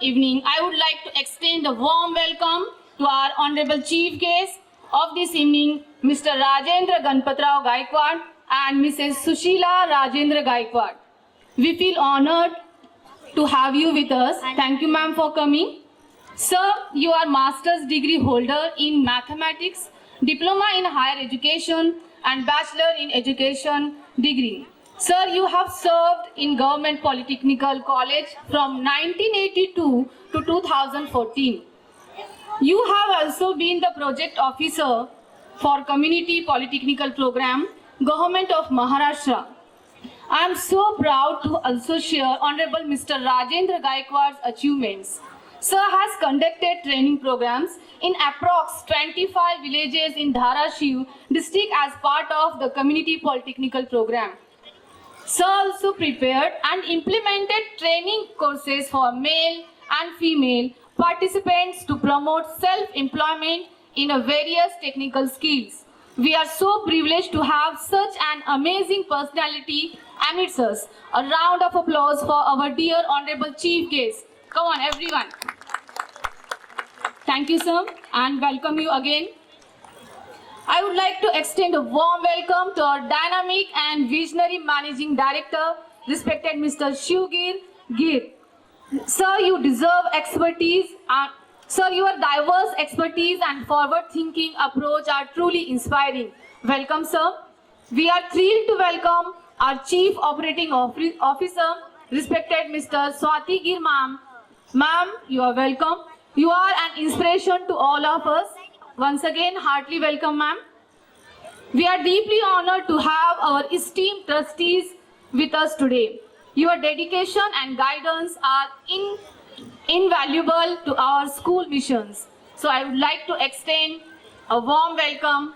evening, I would like to extend a warm welcome to our honorable chief guest of this evening, Mr. Rajendra Ganpatrao Gaikwad and Mrs. Sushila Rajendra Gaikwad. We feel honored to have you with us. Thank you, ma'am, for coming. Sir, you are master's degree holder in mathematics, diploma in higher education, and bachelor in education degree. Sir, you have served in Government Polytechnical College from 1982 to 2014. You have also been the project officer for Community Polytechnical Program, Government of Maharashtra. I am so proud to also share Honorable Mr. Rajendra Gaikwad's achievements. Sir has conducted training programs in approx 25 villages in Dharashiv district as part of the Community Polytechnical Program. Sir also prepared and implemented training courses for male and female participants to promote self-employment in a various technical skills. We are so privileged to have such an amazing personality amidst us. A round of applause for our dear Honorable Chief Guest. Come on, everyone. Thank you, sir, and welcome you again. I would like to extend a warm welcome to our dynamic and visionary Managing Director, respected Mr. Shivgir Gir. Sir, you deserve expertise. Sir, your diverse expertise and forward-thinking approach are truly inspiring. Welcome, sir. We are thrilled to welcome our Chief Operating Officer, respected Mr. Swati Gir, ma'am. Ma'am, you are welcome. You are an inspiration to all of us. Once again, heartily welcome, ma'am. We are deeply honored to have our esteemed trustees with us today. Your dedication and guidance are invaluable to our school missions. So I would like to extend a warm welcome.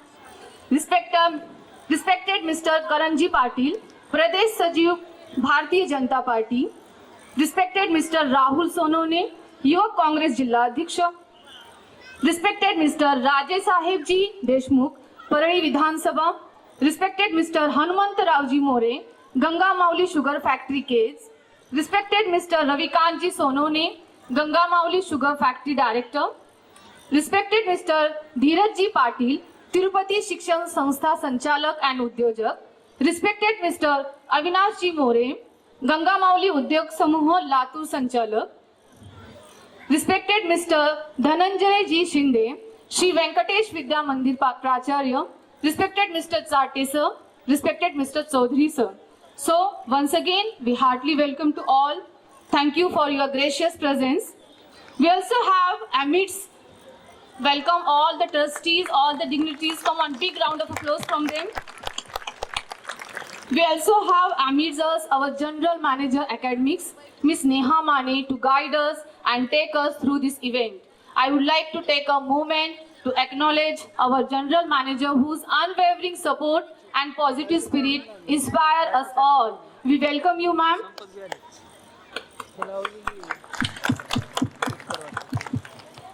Respected Mr. Karanji Patil, Pradesh Sajiv, Bharatiya Janata Party. Respected Mr. Rahul Sonone, Yuva Congress Jilla Adhyaksha. Respected Mr. Raje Sahib Ji Deshmukh, Paradi Vidhan Sabha. Respected Mr. Hanumant Rauji More, Ganga Mauli Sugar Factory Case. Respected Mr. Ravikant Ji Sonone, Ganga Mauli Sugar Factory Director. Respected Mr. Dheeraj Ji Patil, Tirupati Shikshan Sanstha Sanchalak and Udyojak. Respected Mr. Avinash Ji More, Ganga Mauli Udyog Samuh Latur Sanchalak. Respected Mr. Dhananjay Ji Shinde, Shri Venkatesh Vidya Mandir Pracharya. Respected Mr. Chate sir, respected Mr. Chaudhary sir. So, once again, we heartily welcome to all. Thank you for your gracious presence. We also have amidst, welcome all the trustees, all the dignitaries. Come on, big round of applause from them. We also have amidst us our General Manager Academics, Ms. Neha Mane, to guide us and take us through this event. I would like to take a moment to acknowledge our General Manager whose unwavering support and positive spirit inspire us all. We welcome you, ma'am.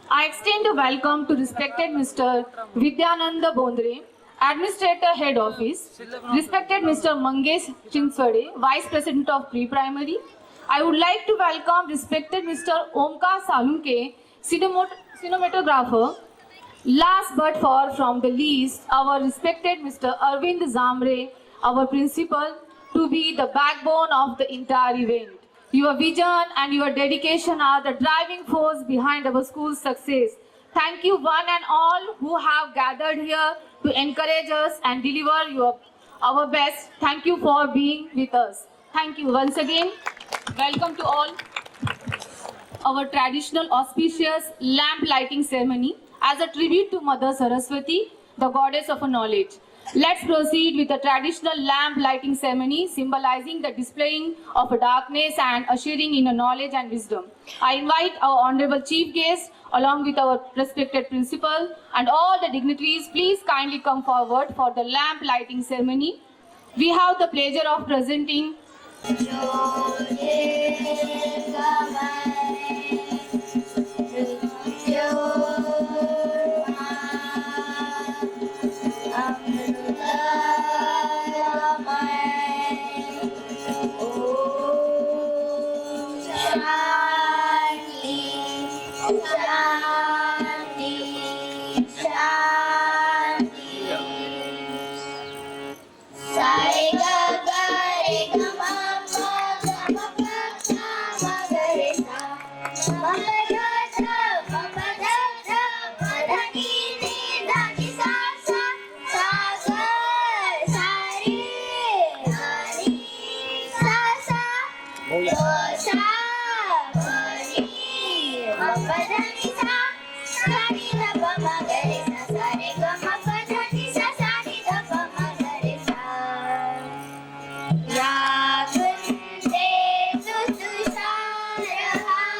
I extend a welcome to respected Mr. Vidyananda Bondre, Administrator Head Office, respected Mr. Mangesh Chinswade, Vice President of Pre-Primary. I would like to welcome respected Mr. Omkar Salunke, cinematographer. Last but far from the least, our respected Mr. Arvind Zamre, our principal, to be the backbone of the entire event. Your vision and your dedication are the driving force behind our school's success. Thank you one and all who have gathered here to encourage us and deliver our best. Thank you for being with us. Thank you once again. Welcome to all. Our traditional auspicious lamp lighting ceremony as a tribute to Mother Saraswati, the goddess of knowledge. Let's proceed with the traditional lamp lighting ceremony symbolizing the displaying of darkness and ushering in knowledge and wisdom. I invite our honorable chief guest along with our respected principal and all the dignitaries, please kindly come forward for the lamp lighting ceremony. We have the pleasure of presenting शांति शांति सारे ग रे ग म प ग म ग रे सा म प ध ध म प ध ध म ध नि नि ध नि सा सा सा ग सा रे सा रे सा सा ग सा ग रे म प ध नि सा सा नि ध प म ग रे सा सा रे ग म प ध नि सा सा नि ध प म ग रे सा या वन्दे तुषारहार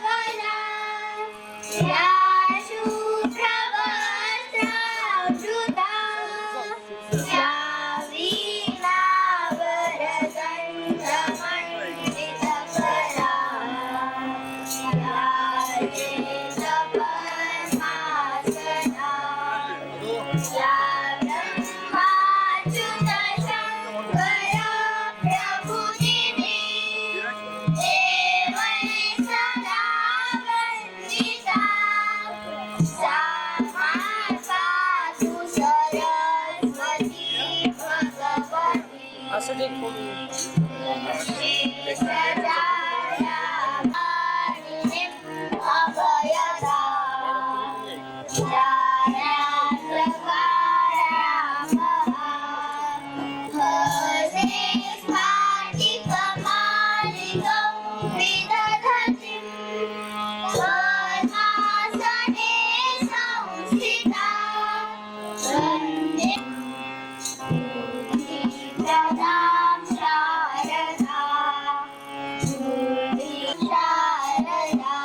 भवना या शुभ्रवस्त्रावृता या वीणावरदण्डमण्डितकरा या वेदपद्मासना या ब्रह्माच्युत शङ्कर प्रभुदिने देवै सदा वन्दिता सा माता सरस्वती भगवती सदाशिवमानिनीं अभयदा हरे स्फाटिकमालिकं विदधतीं पद्मासने संस्थिता वन्दे बुद्धिप्रदां शारदा शारदा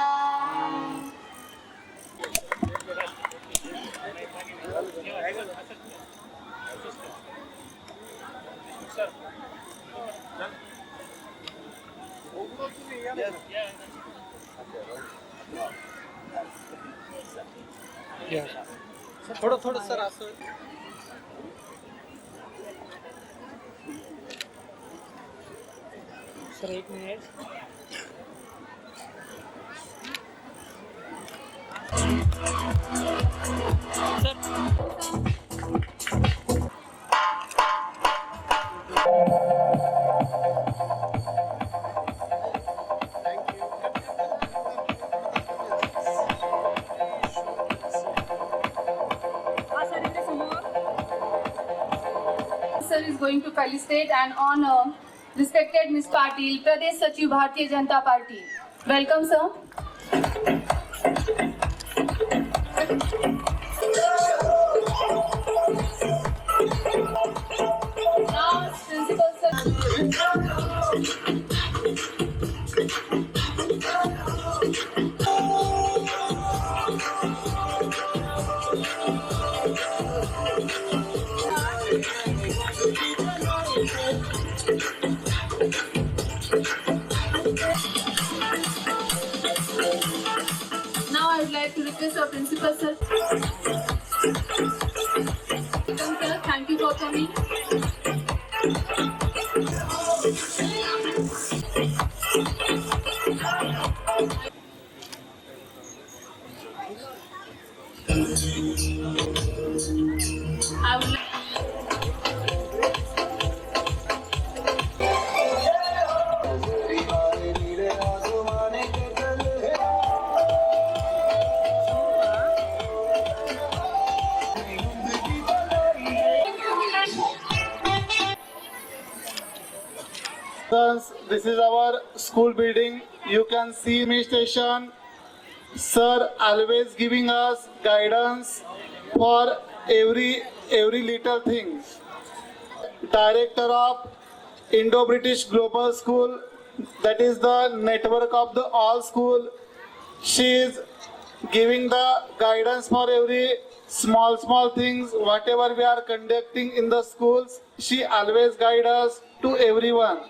थोडं सर असं sir 1 minute Sir is going to felicitate and honor respected Ms. Patil, Pradesh Sachiv, Bharatiya Janata Party. Welcome, sir. Now, Principal Sir. Now I would like to request our principal sir. Welcome, sir. Thank you for coming. I would like This is our school building. You can see me station. Sir always giving us guidance for every little thing. Director of Indo-British Global School, that is the network of the all school. She is giving the guidance for every small things, whatever we are conducting in the schools. She always guides us to everyone.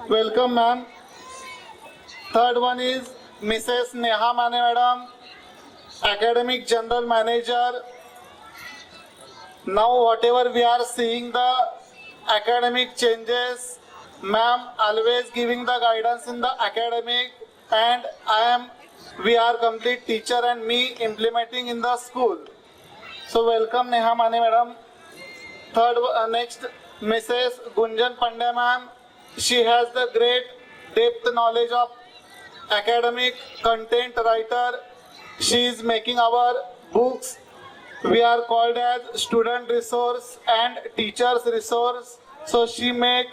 Welcome, ma'am. Third one is Mrs. Neha Mane, madam, academic general manager. Now, whatever we are seeing the academic changes, ma'am always giving the guidance in the academic, and I we are complete teacher and me implementing in the school. So welcome Neha Mane madam. Third, next Mrs. Gunjan Pandya ma'am. She has the great depth knowledge of academic content writer. She is making our books. We are called as student resource and teachers resource. So she make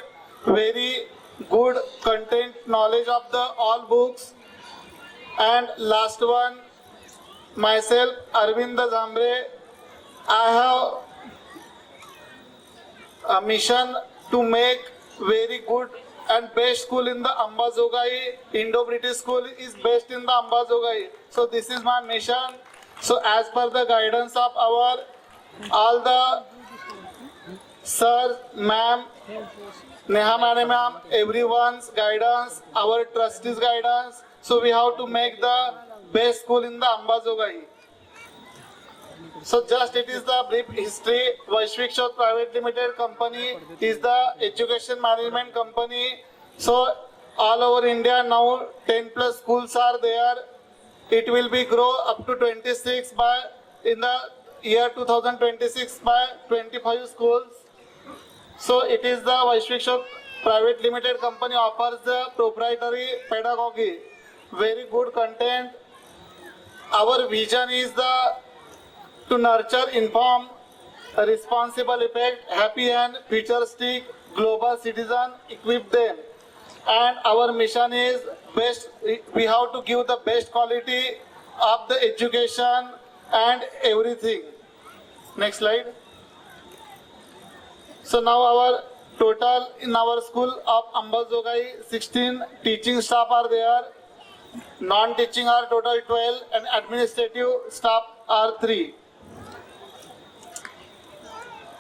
very good content knowledge of the all books. And last one, myself Arvind Zambre. I have a mission to make very good and best school in the Ambazogai. Indo-British school is best in the Ambazogai. So this is my mission. So as per the guidance of our all the sir, ma'am, Neha Mane ma'am, everyone's guidance, our trustees' guidance. So we have to make the best school in the Ambazogai. So just it is the brief history. Vaishvik Shod Private Limited company is the education management company. So all over India now 10 plus schools are there. It will be grow up to 26 by in the year 2026 by 25 schools. So it is the Vaishvik Shod Private Limited company offers the proprietary pedagogy, very good content. Our vision is to nurture, inform, responsible effect, happy and futuristic global citizen, equip them. And our mission is best. We have to give the best quality of the education and everything. Next slide. So now our total in our school of Ambazogai 16 teaching staff are there. Non-teaching are total 12 and administrative staff are 3.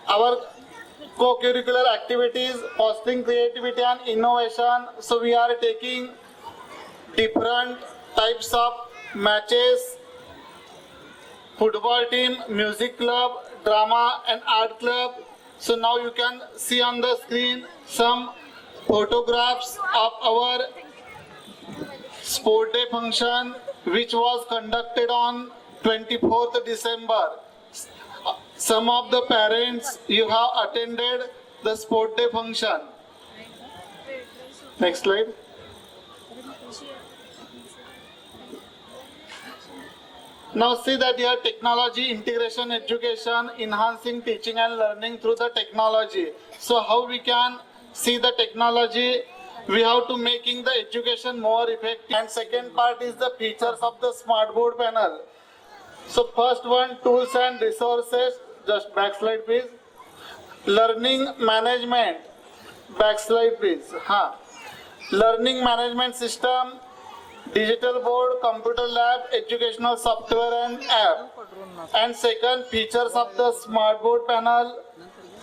Our co-curricular activities, fostering creativity and innovation. So we are taking different types of matches, football team, music club, drama and art club. So now you can see on the screen some photographs of our sport day function which was conducted on 24th December. Some of the parents, you have attended the sport day function. Next slide. Now see that here technology integration education, enhancing teaching and learning through the technology. So how we can see the technology? We have to making the education more effective. And second part is the features of the smart board panel. So first one, tools and resources. Just backslide please. Learning management. Backslide please. Learning management system, digital board, computer lab, educational software and app. And second, features of the smart board panel.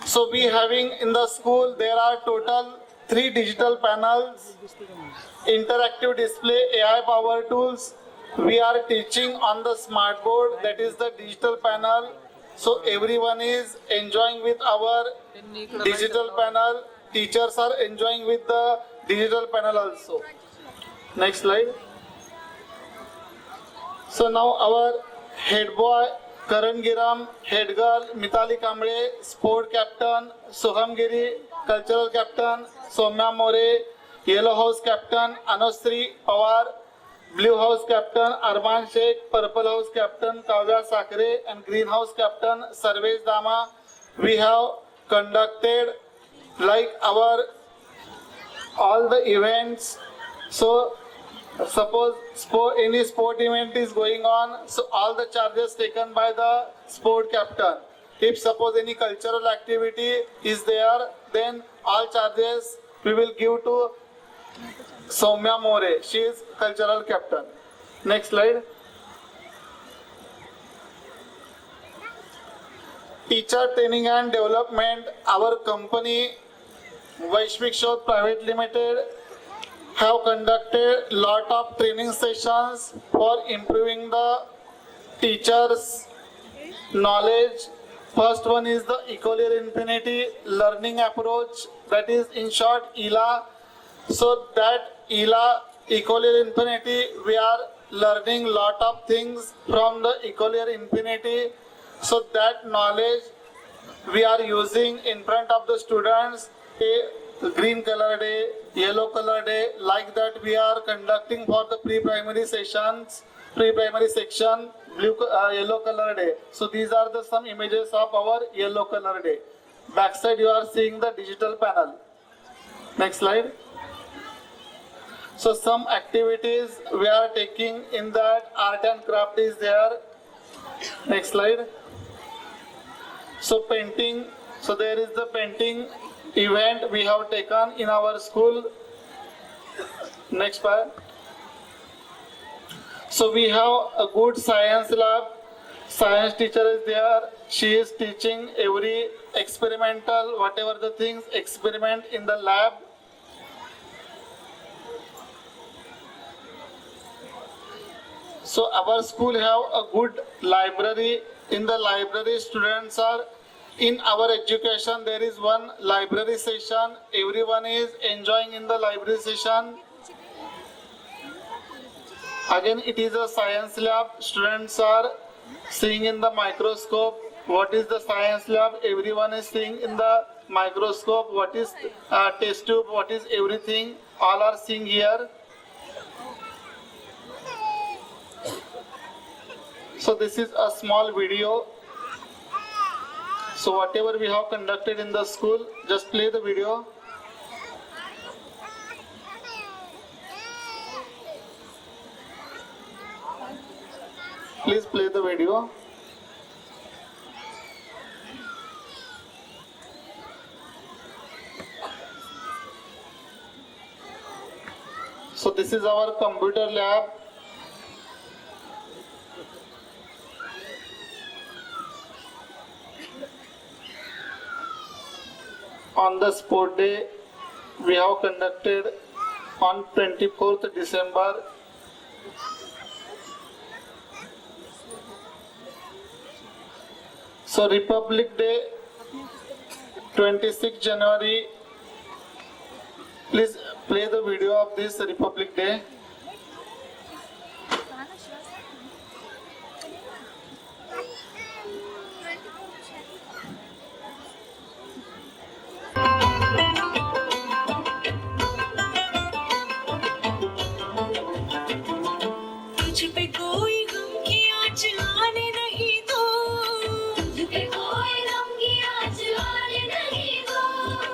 So we having in the school there are total 3 digital panels, interactive display, AI power tools. We are teaching on the smart board, that is the digital panel. So everyone is enjoying with our digital panel. Teachers are enjoying with the digital panel also. Next slide. So now our head boy Karan Giram, head girl Mitali Kamble, sport captain Soham Giri, cultural captain Soumya More, yellow house captain Anusri Pawar, blue house captain Arman Sheikh, purple house captain Kavya Sakre and green house captain Sarvesh Dama. We have conducted like our all the events. So suppose any sport event is going on, so all the charges taken by the sport captain. If suppose any cultural activity is there, then all charges we will give to Soumya More. She is cultural captain. Next slide. Teacher training and development. Our company Vaishvik Shod Private Limited have conducted lot of training sessions for improving the teachers' knowledge. First one is the Ecolier Infinity learning approach, that is in short ELA. So that ELA, Ecolier Infinity, we are learning lot of things from the Ecolier Infinity. So that knowledge we are using in front of the students. A green color day, yellow color day, like that we are conducting for the pre-primary sessions, pre-primary section, yellow color day. So these are the some images of our yellow color day. Backside you are seeing the digital panel. Next slide. So some activities we are taking in that, art and craft is there. Next slide. So painting, so there is the painting event we have taken in our school. Next part. So we have a good science lab. Science teacher is there. She is teaching every experimental, whatever the things, experiment in the lab. So our school have a good library. In the library, students are in our education. There is one library session. Everyone is enjoying in the library session. Again, it is a science lab. Students are seeing in the microscope. What is the science lab? Everyone is seeing in the microscope. What is test tube? What is everything? All are seeing here. So this is a small video. So whatever we have conducted in the school, just play the video. Please play the video. So this is our computer lab. On the sport day, we have conducted on 24th December. So Republic Day, 26 January. Please play the video of this Republic Day. तुझ पे कोई गम की आँच आने नहीं दो, तुझ पे कोई गम की आँच आने नहीं दो।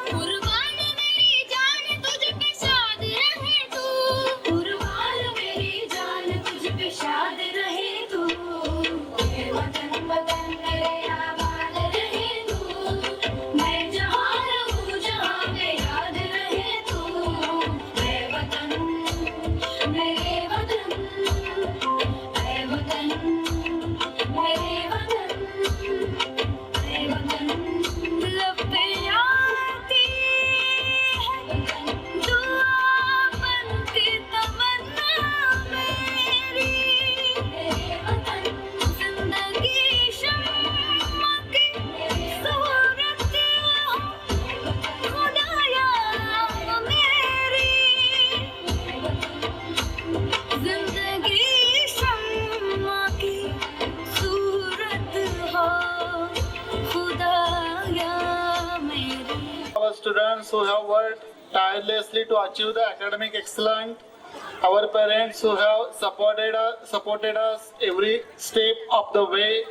कुर्बान मेरी जान तुझ पे शाद रहे तू, कुर्बान मेरी जान तुझ पे शाद रहे तू। मेरे वतन वतन मेरे आबाद रहे तू। मैं जहाँ रहूँ जहाँ में याद रहे तू। मेरे वतन मेरे वतन मेरे वतन मेरे वतन मेरे वतन। लब पे आती है दुआ बनके तमन्ना मेरी, मेरे वतन जिंदगी शम्मा की सूरत हो खुदाया मेरी, जिंदगी शम्मा की सूरत हो खुदाया मेरी। Our students who have worked tirelessly to achieve the academic excellence, our parents who have supported us every step of the way,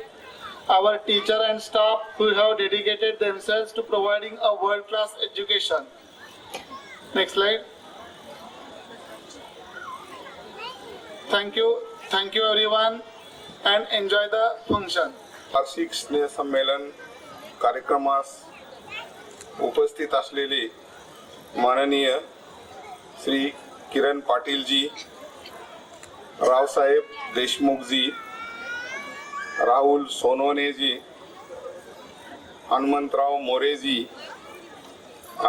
our teacher and staff who have dedicated themselves to providing a world-class education. Next slide. Thank you everyone, and enjoy the function. वार्षिक स्नेह संमेलन कार्यक्रमास उपस्थित असलेले माननीय श्री किरण पाटीलजी, रावसाहेब देशमुखजी, राहुल सोनवणेजी, हनुमंतराव मोरेजी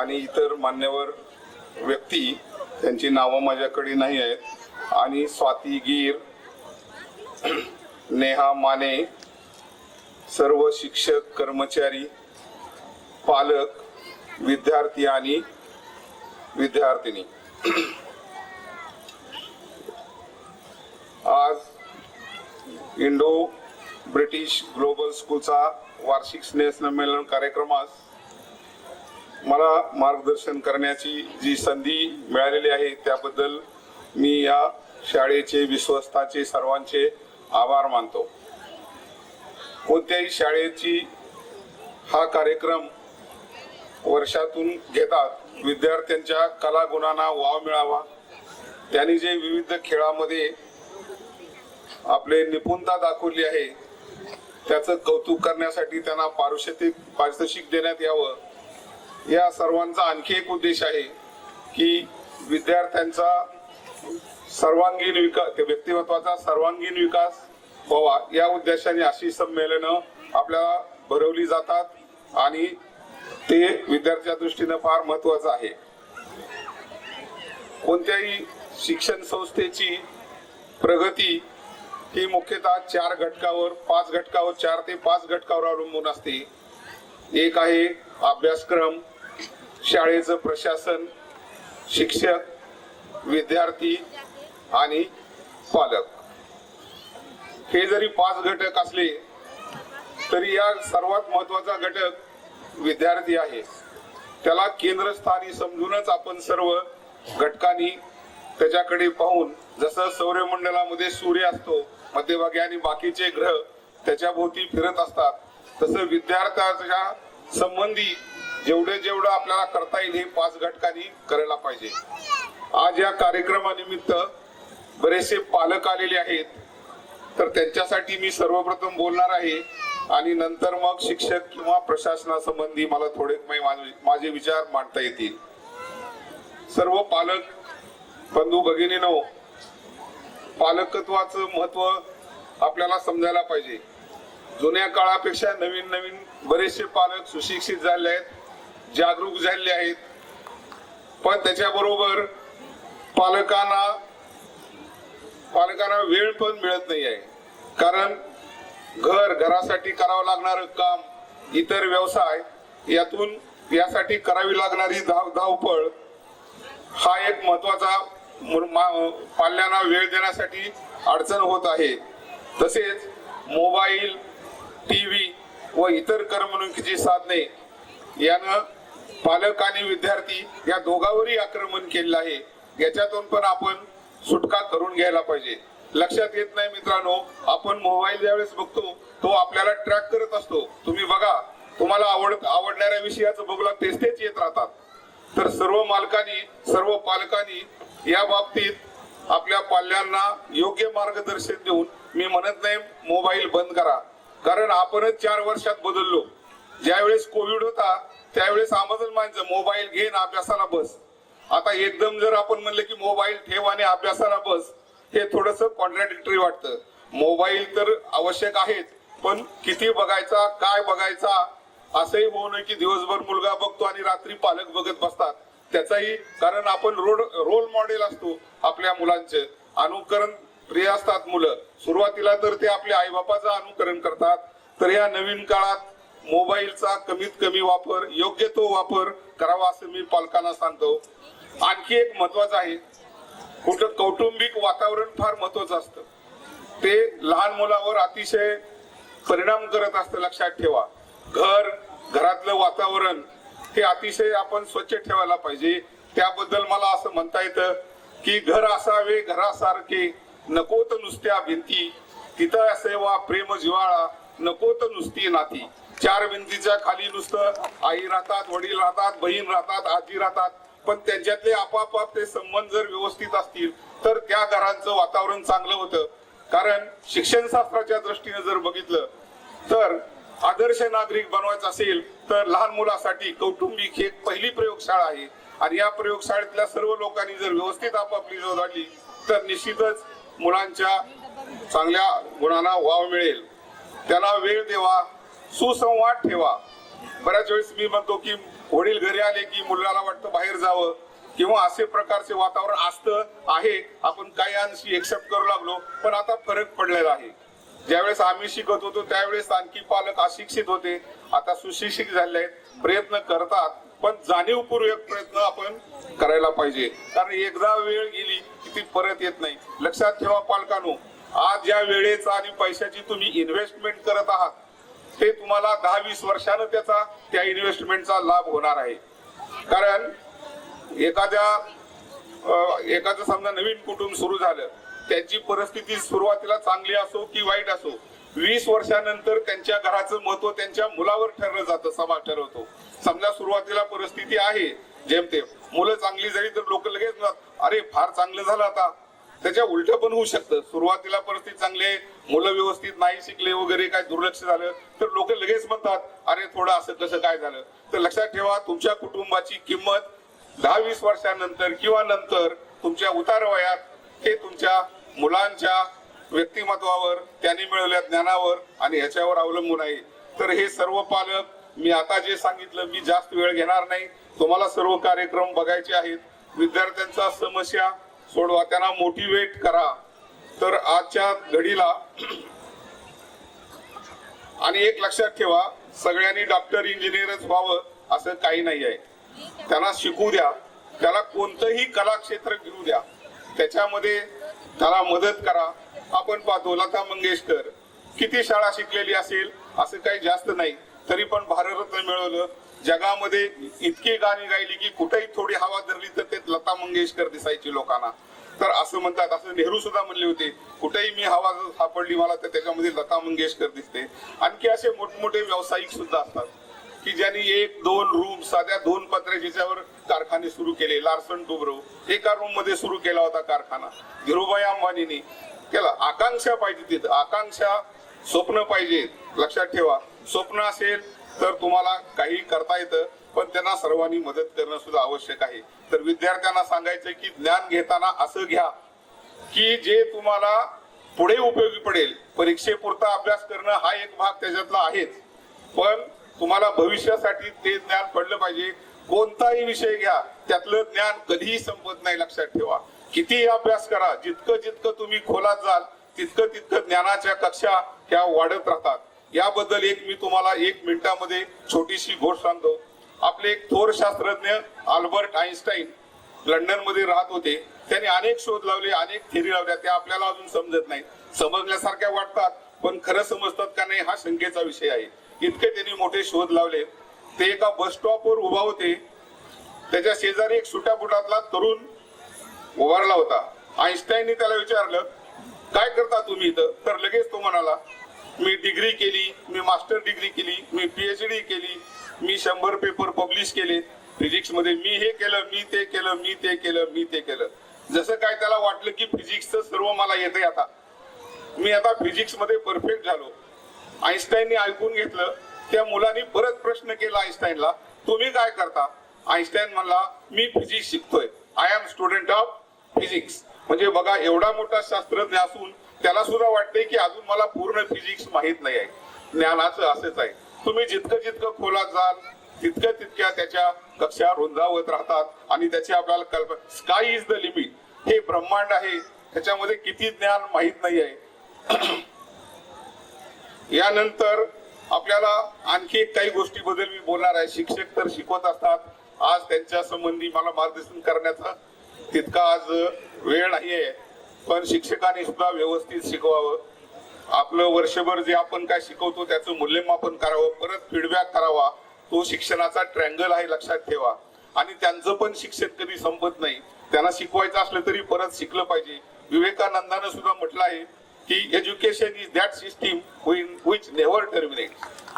आणि इतर मान्यवर व्यक्ती, त्यांची नावं माझ्याकडे नाही आहेत, आणि स्वाती गीर, नेहा माने, सर्व शिक्षक, कर्मचारी, पालक, विद्यार्थी आणि विद्यार्थिनी, आज इंडो ब्रिटिश ग्लोबल स्कूलचा वार्षिक स्नेहसंमेलन कार्यक्रमास मला मार्गदर्शन करण्याची जी संधी मिळालेली आहे त्याबद्दल मी या शाळेचे विश्वस्ताचे सर्वांचे आभार मानतो. कोणत्याही शाळेची हा कार्यक्रम वर्षातून घेतात, विद्यार्थ्यांच्या कलागुणांना वाव मिळावा, त्यांनी जे विविध खेळामध्ये आपले निपुणता दाखवली आहे त्याचं कौतुक करण्यासाठी त्यांना पारितोषिक देण्यात यावं, या सर्वांचा आणखी एक उद्देश आहे की विद्यार्थ्यांचा सर्वांगीण विकास, व्यक्तिमत्वाचा सर्वांगीण विकास व्हावा, या उद्देशाने अशी संमेलनं आपल्याला भरवली जातात आणि ते विद्यार्थ्यांच्या दृष्टीने फार महत्वाचं आहे. कोणत्याही शिक्षण संस्थेची प्रगती ही मुख्यतः 4 घटकावर 4 ते 5 घटकावर अवलंबून असते. एक आहे अभ्यासक्रम, शाळेचं प्रशासन, शिक्षक, विद्यार्थी आणि पालक. हे जरी 5 घटक असले तरी या सर्वात महत्वाचा घटक विद्यार्थी आहे. त्याला केंद्रस्थानी समजूनच आपण सर्व घटकांनी त्याच्याकडे पाहून, जसं सौरमंडलामध्ये सूर्य असतो मध्यभागी आणि बाकीचे ग्रह त्याच्या भोवती फिरत असतात, तसं विद्यार्थ्याच्या संबंधी जेवढं आपल्याला करता येईल हे 5 घटकांनी करायला पाहिजे. आज या कार्यक्रमानिमित्त बरेचसे पालक आलेले आहेत, तर त्यांच्यासाठी मी सर्वप्रथम बोलणार आहे आणि नंतर मग शिक्षक किंवा प्रशासनासंबंधी मला थोडे माझे विचार मांडता येतील. सर्व पालक बंधू भगिनींनो, पालकत्वाचं महत्व आपल्याला समजायला पाहिजे. जुन्या काळापेक्षा नवीन बरेचसे पालक सुशिक्षित झाले आहेत, जागरूक झालेले आहेत, पण त्याच्याबरोबर पालकांना वेळ पण मिळत नाही आहे. कारण घरासाठी करावं लागणारं काम, इतर व्यवसाय, यासाठी करावी लागणारी धावपळ हा एक महत्वाचा पाल्यांना वेळ देण्यासाठी अडचण होत आहे. तसेच मोबाईल, टीव्ही व इतर करमणुकीची साधने यानं पालक आणि विद्यार्थी या दोघांवरही आक्रमण केलेलं आहे. याच्यातून पण आपण सुटका करून घ्यायला पाहिजे. लक्षात येत नाही मित्रांनो, आपण मोबाईल ज्यावेळेस बघतो तो आपल्याला ट्रॅक करत असतो. तुम्ही बघा, तुम्हाला आवडणाऱ्या विषयाचं बघला तेच येत राहतात. तर सर्व पालकांनी या बाबतीत आपल्या पाल्यांना योग्य मार्गदर्शन देऊन, मी म्हणत नाही मोबाईल बंद करा, कारण आपणच 4 वर्षात बदललो. ज्यावेळेस कोविड होता त्यावेळेस आम्हाला माहिती मोबाईल घे ना अभ्यासाला बस. आता एकदम जर आपण म्हणले की मोबाईल ठेव आणि अभ्यासाला बस, हे थोडस कॉन्ट्राडिक्टरी वाटतं. मोबाईल तर आवश्यक आहेच, पण किती बघायचा, काय बघायचा, असंही होऊ नये की दिवसभर मुलगा बघतो आणि रात्री पालक बघत बसतात. त्याचाही कारण आपण रोल मॉडेल असतो. आपल्या मुलांचे अनुकरण प्रिय असतात मुलं. सुरुवातीला तर ते आपल्या आईबापाचं अनुकरण करतात. तर या नवीन काळात मोबाईलचा कमीत कमी वापर, योग्य तो वापर करावा असं मी पालकांना सांगतो. आणखी एक महत्वाचं आहे, कौटुंबिक वातावरण फार महत्वाचं असतं. ते लहान मुलावर अतिशय परिणाम करत असतं. लक्षात ठेवा, घरातलं वातावरण हे अतिशय आपण स्वच्छ ठेवायला पाहिजे. त्याबद्दल मला असं म्हणता येतं की घर असावे घरासारखे, नको तर नुसत्या भिंती, तिथं असेवा प्रेम जिव्हाळा, नको तर नुसती नाती. 4 भिंतीच्या खाली नुसतं आई राहतात, वडील राहतात, बहीण राहतात, आजी राहतात, पण त्यांच्यातले आपाप ते संबंध जर व्यवस्थित असतील तर त्या घरांचं वातावरण चांगलं होतं. कारण शिक्षणशास्त्राच्या दृष्टीने जर बघितलं तर आदर्श नागरिक बनवायचं असेल तर लहान मुलासाठी कौटुंबिक ही एक पहिली प्रयोगशाळा आहे. आणि या प्रयोगशाळेतल्या सर्व लोकांनी जर व्यवस्थित आपापली जोड आणली तर निश्चितच मुलांच्या चांगल्या गुणांना वाव मिळेल. त्यांना वेळ देवा, सुसंवाद ठेवा. बऱ्याच वेळेस मी म्हणतो की वडील घरी आले की मुलाला वाटतं बाहेर जावं, किंवा असे प्रकारचे वातावरण असतं आहे. आपण काही अंशी एक्सेप्ट करू लागलो, पण आता फरक पडलेला आहे. ज्यावेळेस आम्ही शिकत होतो त्यावेळेस आणखी पालक अशिक्षित होते, आता सुशिक्षित झाले आहेत, प्रयत्न करतात, पण जाणीवपूर्वक प्रयत्न आपण करायला पाहिजे. कारण एकदा वेळ गेली की ती परत येत नाही. लक्षात ठेवा पालकांनो, आज ज्या वेळेचा आणि पैशाची तुम्ही इन्व्हेस्टमेंट करत आहात ते तुम्हाला 10-20 वर्षानं त्या इन्व्हेस्टमेंटचा लाभ होणार आहे. कारण एखादं समजा नवीन कुटुंब सुरू झालं, त्यांची परिस्थिती सुरुवातीला चांगली असो की वाईट असो, 20 वर्षानंतर त्यांच्या घराचं महत्व त्यांच्या मुलावर ठरलं जातं, समाज ठरवतो. समजा सुरुवातीला परिस्थिती आहे जेमतेम, मुलं चांगली झाली तर लोक लगेच म्हणतात अरे फार चांगलं झालं. आता त्याच्या उलट पण होऊ शकतं. सुरुवातीला परिस्थिती चांगली आहे, मुलं व्यवस्थित नाही शिकले वगैरे, काय दुर्लक्ष झालं तर लोक लगेच म्हणतात अरे थोडं असं कसं काय झालं. तर लक्षात ठेवा, तुमच्या कुटुंबाची किंमत 10-20 वर्षानंतर किंवा नंतर तुमच्या उतार वयात हे तुमच्या मुलांच्या व्यक्तिमत्वावर, त्यांनी मिळवलेल्या ज्ञानावर आणि ह्याच्यावर अवलंबून आहे. तर हे सर्व पालक, मी आता जे सांगितलं, मी जास्त वेळ घेणार नाही. तुम्हाला सर्व कार्यक्रम बघायचे आहेत. विद्यार्थ्यांच्या समस्या सोडवा, त्यांना मोटिवेट करा. तर आजच्या घडीला आणि एक लक्षात ठेवा, सगळ्यांनी डॉक्टर इंजिनियरच व्हावं असं काही नाही आहे. त्यांना शिकू द्या, त्याला कोणतंही कला क्षेत्र घेऊ द्या, त्याच्यामध्ये त्याला मदत करा. आपण पाहतो लता मंगेशकर किती शाळा शिकलेली असेल, असं काही जास्त नाही, तरी पण भारतरत्न मिळवलं. जगामध्ये इतकी गाणी गायली की कुठेही थोडी हवा धरली तर ते लता मंगेशकर दिसायची लोकांना. तर असं म्हणतात, असं नेहरू सुद्धा म्हणले होते, कुठेही मी हवा सापडली मला तर त्याच्यामध्ये लता मंगेशकर दिसते. आणखी असे मोठमोठे व्यावसायिक सुद्धा असतात की ज्यांनी 1-2 रूम, साध्या 2 पत्र्याच्यावर कारखाने सुरू केले. लार्सन टुब्रो एका रूम मध्ये सुरू केला होता कारखाना. धीरूभाई अंबानींनी केला. आकांक्षा पाहिजे तिथं, आकांक्षा, स्वप्न पाहिजे. लक्षात ठेवा, स्वप्न असेल तर तुम्हाला काही करता येतं, पण त्यांना सर्वांनी मदत करणं सुद्धा आवश्यक आहे. तर विद्यार्थ्यांना सांगायचं की ज्ञान घेताना असं घ्या की जे तुम्हाला पुढे उपयोगी पडेल. परीक्षेपुरता अभ्यास करणं हा एक भाग त्याच्यातला आहेच, पण तुम्हाला भविष्यासाठी ते ज्ञान पडलं पाहिजे. कोणताही विषय घ्या, त्यातलं ज्ञान कधीही संपत नाही. लक्षात ठेवा, कितीही अभ्यास करा, जितकं तुम्ही खोलात जाल तितकं ज्ञानाच्या कक्षा ह्या वाढत राहतात. याबद्दल मी तुम्हाला 1 मिनिटामध्ये छोटीशी गोष्ट सांगतो. आपले एक थोर शास्त्रज्ञ अल्बर्ट आइन्स्टाईन लंडन मध्ये राहत होते. त्यांनी अनेक शोध लावले, अनेक थेरी लावल्या, त्या आपल्याला अजून समजत नाही, समजल्यासारख्या वाटतात पण खरं समजतात का नाही हा शंकेचा विषय आहे. इतके त्यांनी मोठे शोध लावले. ते एका बस स्टॉपवर उभा होते, त्याच्या शेजारी एक सुट्यापुटातला तरुण उभारला होता. आइन्स्टाईनने त्याला विचारलं काय करता तुम्ही इथं? तर लगेच तो म्हणाला मी डिग्री केली, मी मास्टर डिग्री केली, मी PhD केली, मी 100 पेपर पब्लिश केले फिजिक्स मध्ये, मी हे केलं, मी ते केलं, मी ते केलं, मी ते केलं. जसं काय त्याला वाटलं की फिजिक्सचं सर्व मला येतंय, आता मी फिजिक्स मध्ये परफेक्ट झालो. आइन्स्टाईनने ऐकून घेतलं. त्या मुलाने परत प्रश्न केला आइन्स्टाईनला, तुम्ही काय करता? आइन्स्टाईन म्हणला मी फिजिक्स शिकतोय, I am student of physics. म्हणजे बघा, एवढा मोठा शास्त्रज्ञ असून त्याला सुद्धा वाटतंय की अजून मला पूर्ण फिजिक्स माहित नाही आहे. ज्ञानाचं असंच आहे, तुम्ही जितकं खोलात जाल तितक्या त्याच्या कक्षा रुंदावत राहतात आणि त्याची आपल्याला कल्पना, स्काय इज द लिमिट. हे ब्रह्मांड आहे, त्याच्यामध्ये किती ज्ञान माहित नाही आहे. यानंतर आपल्याला आणखी काही गोष्टीबद्दल मी बोलणार आहे. शिक्षक तर शिकवत असतात, आज त्यांच्या संबंधी मला मार्गदर्शन करण्याचा तितका आज वेळ नाहीये, पण शिक्षकांनी सुद्धा व्यवस्थित शिकवावं. आपलं वर्षभर जे आपण काय शिकवतो त्याचं मूल्यमापन करावं, परत फीडबॅक करावा. तो शिक्षणाचा ट्रँगल आहे, लक्षात ठेवा. आणि त्यांचं पण शिक्षण कधी संपत नाही, त्यांना शिकवायचं असलं तरी परत शिकलं पाहिजे. विवेकानंदानं सुद्धा म्हटलं आहे की education is that system which never terminate.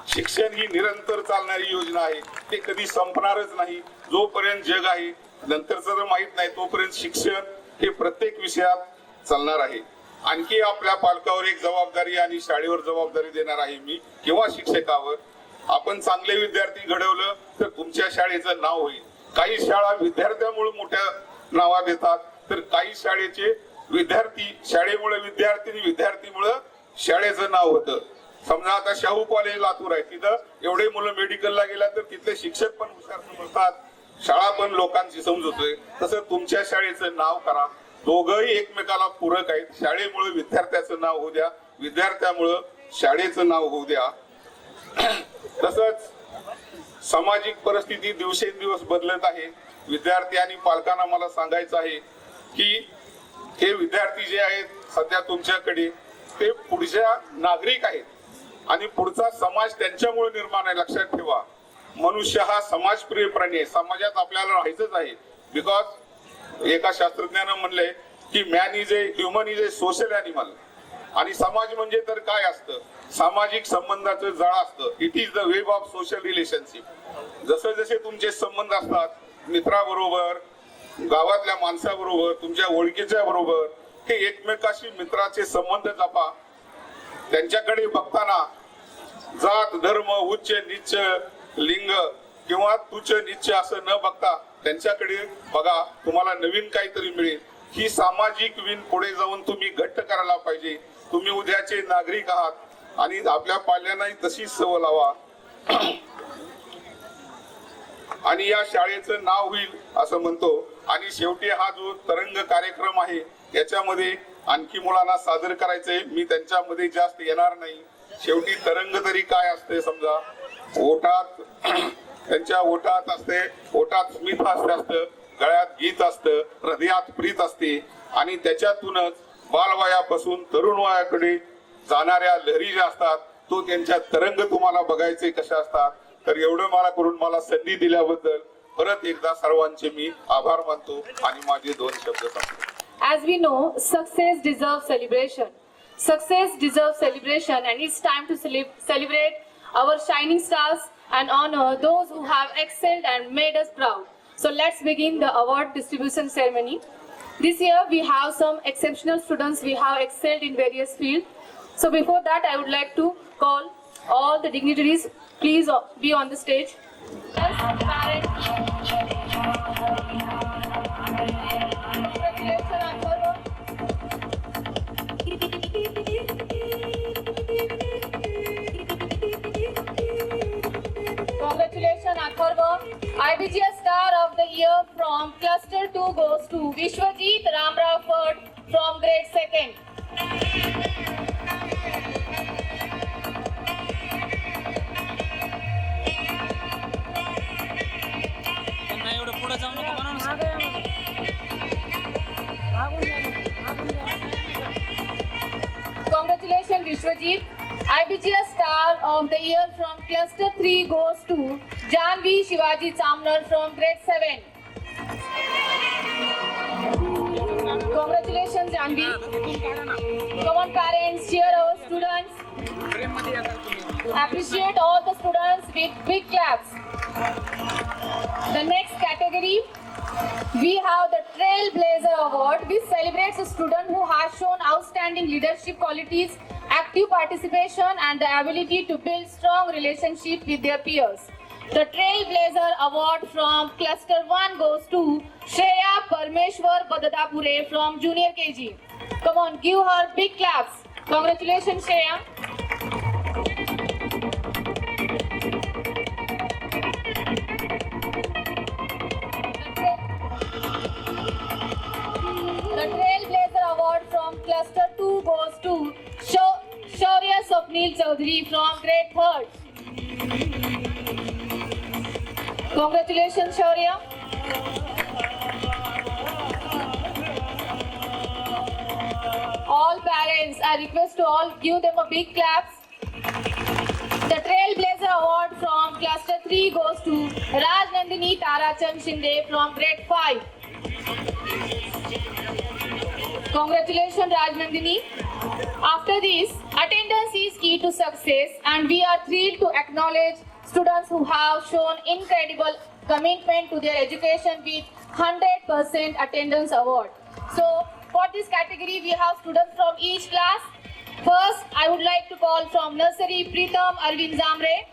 शिक्षण ही निरंतर चालणारी योजना आहे, ते कधी संपणारच नाही. जोपर्यंत जग आहे, नंतरचं जर माहित नाही, तोपर्यंत शिक्षण हे प्रत्येक विषयात चालणार आहे. आणखी आपल्या पालकावर एक जबाबदारी आणि शाळेवर जबाबदारी देणार आहे मी किंवा शिक्षकावर. आपण चांगले विद्यार्थी घडवलं तर तुमच्या शाळेचं नाव होईल. काही शाळा विद्यार्थ्यामुळे मोठ्या नावात येतात, तर काही शाळेचे विद्यार्थी शाळेमुळे विद्यार्थी, विद्यार्थीमुळे शाळेचं नाव होतं. समजा आता शाहू कॉलेज लातूर आहे, तिथं एवढे मुलं मेडिकलला गेला तर तिथले शिक्षक पण हुशार समजतात, शाळा पण लोकांची समजतोय. तसं तुमच्या शाळेचं नाव करा. दोघंही एकमेकाला पूरक आहेत. शाळेमुळे विद्यार्थ्याचं नाव होऊ द्या, विद्यार्थ्यामुळं शाळेचं नाव होऊ द्या. तसंच सामाजिक परिस्थिती दिवसेंदिवस बदलत आहे. विद्यार्थी आणि पालकांना मला सांगायचं आहे की हे विद्यार्थी जे आहेत सध्या तुमच्याकडे ते पुढच्या नागरिक आहेत आणि पुढचा समाज त्यांच्यामुळे निर्माण आहे. लक्षात ठेवा, मनुष्य हा समाजप्रिय प्राणी आहे. समाजात आपल्याला राहायचंच आहे. बिकॉज एका शास्त्रज्ञानं म्हणले की human is a social animal. आणि समाज म्हणजे तर काय असतं? सामाजिक संबंधाचं जाळ असतं. It is the web of social relationship. जसे जसे तुमचे संबंध असतात मित्राबरोबर, गावातल्या माणसाबरोबर, तुमच्या ओळखीच्या बरोबर, हे एकमेकाशी मित्राचे संबंध जपा. त्यांच्याकडे बघताना जात धर्म उच्च नीच लिंग किंवा तुच्छ नीच असं न बघता त्यांच्याकडे बघा. तुम्हाला नवीन काहीतरी मिळेल. ही सामाजिक विण पुढे जाऊन तुम्ही घट्ट करायला पाहिजे. तुम्ही उद्याचे नागरिक आहात आणि आपल्या पाल्यांनाही तशीच सवय लावा. आणि या शाळेचं नाव होईल असं म्हणतो. आणि शेवटी हा जो तरंग कार्यक्रम आहे याच्यामध्ये आणखी मुलांना सादर करायचंय. मी त्यांच्यामध्ये जास्त येणार नाही. शेवटी तरंग तरी काय असते समजा, ओठात त्यांच्या ओठात असते, ओठात स्मित हास्य असतं, गळ्यात गीत असतं, हृदयात प्रीत असते. आणि त्याच्यातूनच बालवयापासून तरुण वयाकडे जाणाऱ्या लहरी ज्या असतात तो त्यांच्या तरंग तुम्हाला बघायचे कशा असतात. तर एवढं मला करून मला संधी दिल्याबद्दल परत एकदा सर्वांचे मी आभार मानतो आणि माझे 2 शब्द सांगतो. As we know, success deserves celebration. Success deserves celebration, and it's time to celebrate our shining stars and honor those who have excelled and made us proud. So let's begin the award distribution ceremony. This year we have some exceptional students. We have excelled in various fields. So before that, I would like to call all the dignitaries. Please be on the stage. Yes, parents. Congratulations, Atharva. Congratulations, Atharva. IBGS Star of the Year from Cluster 2 goes to Vishwajit Ramrawford from grade 2nd. त्यांना एवढं पुढे जाऊ नको म्हणून Congratulations, Vishwajit. IBGS Star of the Year from Cluster 3 goes to Janvi Shivaji Chamnar from grade 7. Congratulations, Janvi. Come on, parents, cheer our students. Appreciate all the students with big claps. The next category, we have the Trailblazer Award, which celebrates a student who has shown outstanding leadership qualities, active participation, and the ability to build strong relationships with their peers. The Trailblazer Award from Cluster 1 goes to Shreya Parmeshwar Badadapure from Junior KG. Come on, give her big claps. Congratulations, Shreya. The Trailblazer Award from Cluster 2 goes to Shaurya Swapnil Chaudhary from grade 3rd. Congratulations, Shaurya. All parents, I request to all give them a big claps. The Trailblazer Award from Cluster 3 goes to Rajnandini Tarachand Shinde from grade 5. Congratulations, Rajnandini. After this, attendance is key to success, and we are thrilled to acknowledge students who have shown incredible commitment to their education with 100% attendance award. So, for this category, we have students from each class. First, I would like to call from nursery Pritam Arvind Zamre,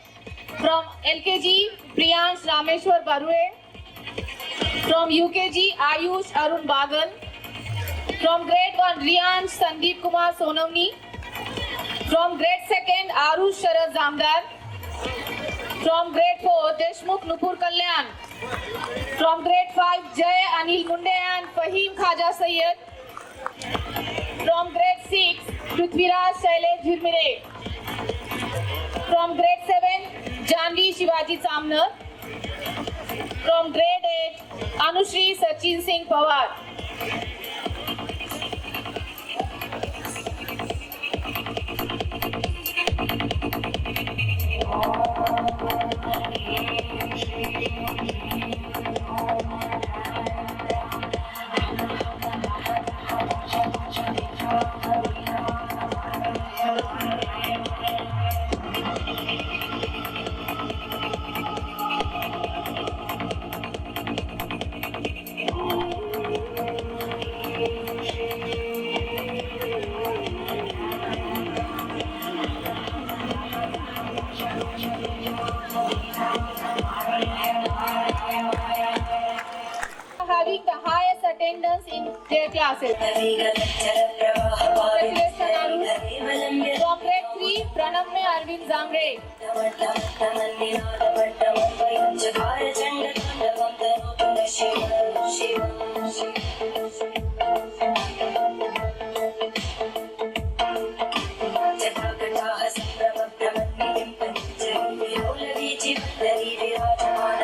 from LKG Priyansh Rameshwar Barue, from UKG Ayush Arun Bagal, from grade 1 Riyansh Sandeep Kumar Sonamni, from grade 2nd Arush Sharad Zamdar, from grade 4 Deshmukh Nupur Kalyan, from grade 5 Jay Anil Munde and Fahim Khaja Sayyed, from grade 6 Prithviraj Shailesh Bhirmire, from grade 7 Janvi Shivaji Chamnar, from grade 8 Anushri Sachin Singh Pawar. their classes. Congratulations, Aru. From grade 3, Pranamya Arvind Zamre.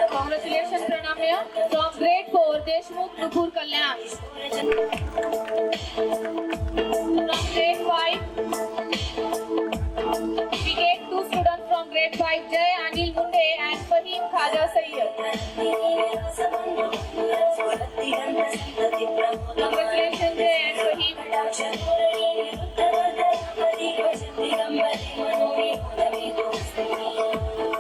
Congratulations, Pranamya. From grade 4, Deshmukh Nupur Kalyan. From grade 5, we get 2 students from grade 5, Jay Anil Munde and Fahim Khaja Sayyed. Congratulations, Jay and Fahim. From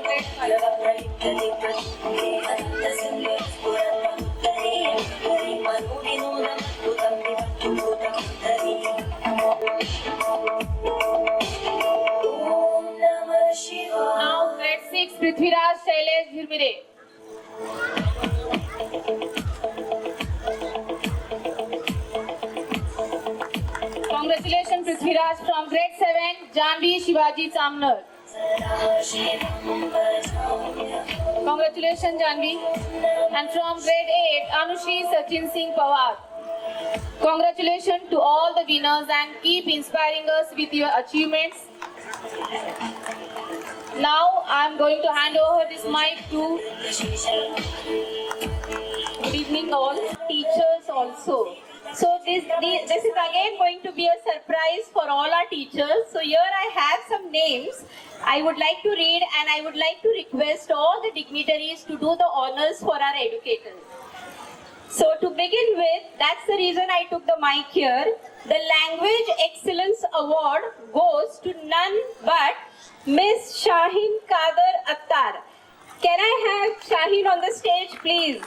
grade 5. Now grade 6, Prithviraj Shailesh Dhirmire. Congratulations, Prithviraj. From grade 7, Janvi Shivaji Samnar. Congratulations, Janvi. And from grade 8, Anushri Sachin Singh Pawar. Congratulations to all the winners and keep inspiring us with your achievements. Now I am going to hand over this mic to good evening all teachers also. So this is again going to be a surprise for all our teachers. So here I have some names I would like to read, and I would like to request all the dignitaries to do the honors for our educators. So to begin with, that's the reason I took the mic here. The Language Excellence Award goes to none but Miss Shaheen Kader Attar. Can I have Shaheen on the stage, please?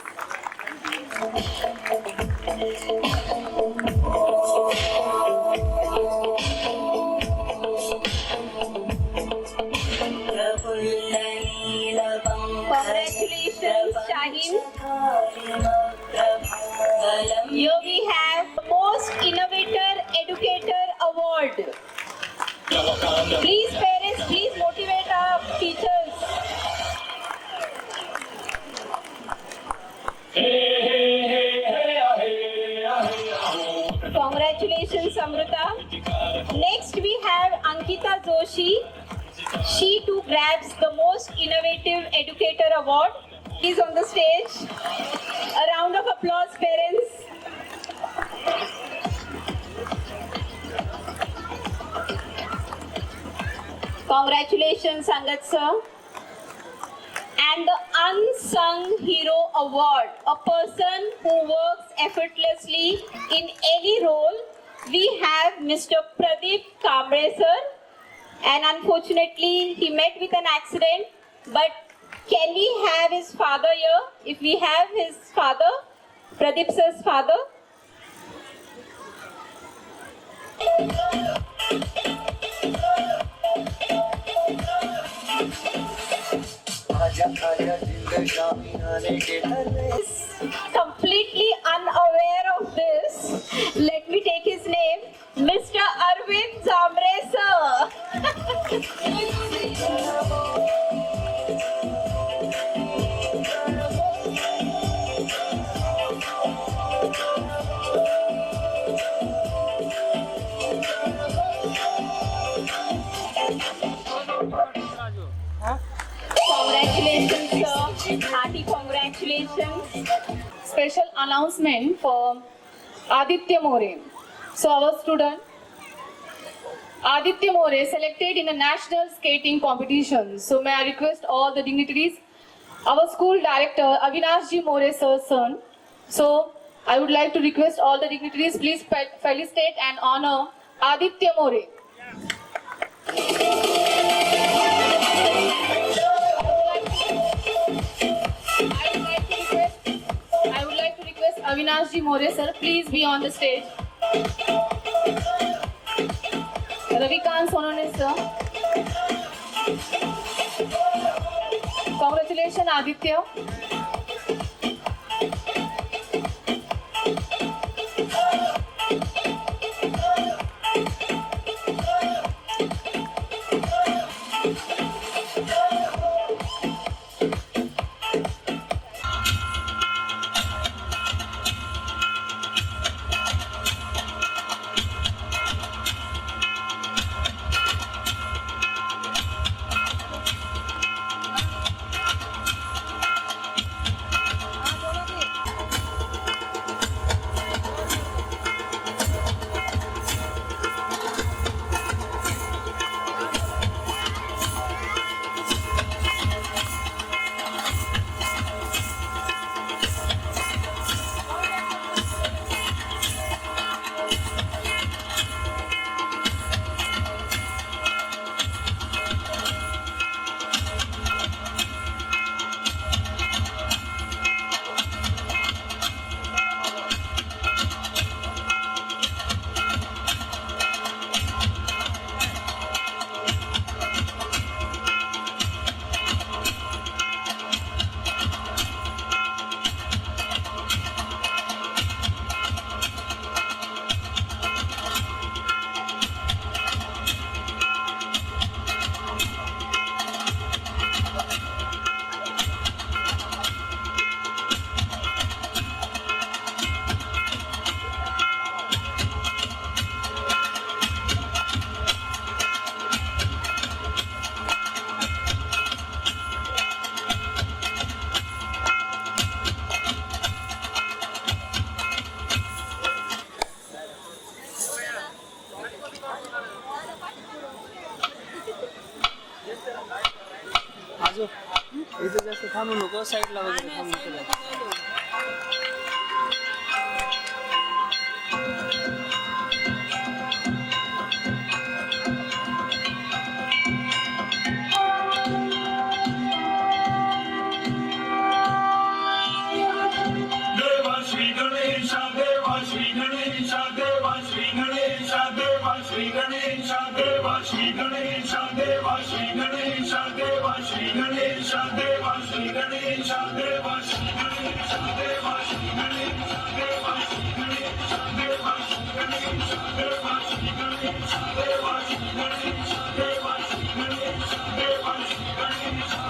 Congratulations, Shaheen. Here we have Most Innovator Educator Award. Please, parents, please motivate our teachers. Congratulations, Amrita. Next, we have Ankita Joshi. She too grabs the Most Innovative Educator Award. She's on the stage. A round of applause, parents. Congratulations, Sangat sir. And the Unsung Hero Award, a person who works effortlessly in any role, we have Mr. Pradeep Kamble sir. And unfortunately, he met with an accident. But can we have his father here? If we have his father, Pradeep sir's father. Completely unaware of this, let me take his name, Mr. Arvind Zamre sir. Congratulations, sir. Hearty congratulations. Special announcement for Aditya More. So our student Aditya More selected in a national skating competition. So may I request all the dignitaries, our school director Avinash Ji More sir's son. So I would like to request all the dignitaries, please felicitate and honor Aditya More. I would like to request Avinash Ji More sir, please be on the stage. Ravikant Sonone sir. Congratulations, Aditya. इथे जास्त थांबू नको, साईडला वगैरे थांबू नको. देवा श्री गणेशा, देवा श्री गणेशा, देवा श्री गणेशा, देवा श्री गणेशा, देवा श्री गणेशा, देवा श्री गणेशा, देवा श्री गणेशा, देवा श्री गणेशा, देवा श्री गणेशा, देवा श्री गणेशा, देवा श्री गणेशा, देवा श्री गणेशा, देवा श्री गणेशा, देवा श्री गणेशा, देवा श्री गणेशा, देवा श्री गणेशा.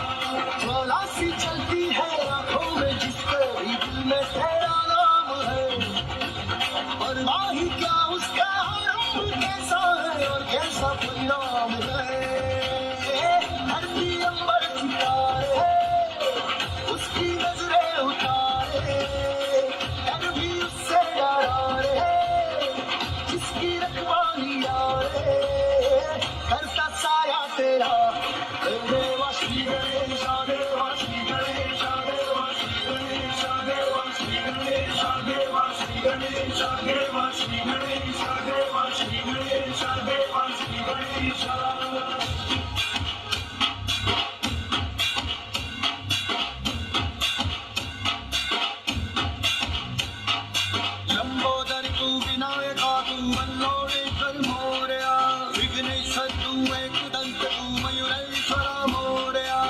ज्वाला सी चलती है आंखों में, जिसके भी दिल में तेरा नाम है. और माही क्या उसका रंग कैसा है और कैसा परिणाम है. धरती अंबर सितारे उसकी नजरें उतारे, डर भी उससे डरा रे, जिसकी रखवाली यारे. करता साया तेरा देवा श्री गणेशा, देवा श्री गणेशा, देवा श्री गणेशा, देवा श्री गणेशा, देवा श्री गणेशा, देवा श्री गणेशा, देवा श्री गणेशा, देवा श्री गणेशा. लंबोदर तू विनायका तू मल्लोडेश्वर मोरया, विघ्नेश्वर तू एकदंत तू मयूरेश्वरा मोरया.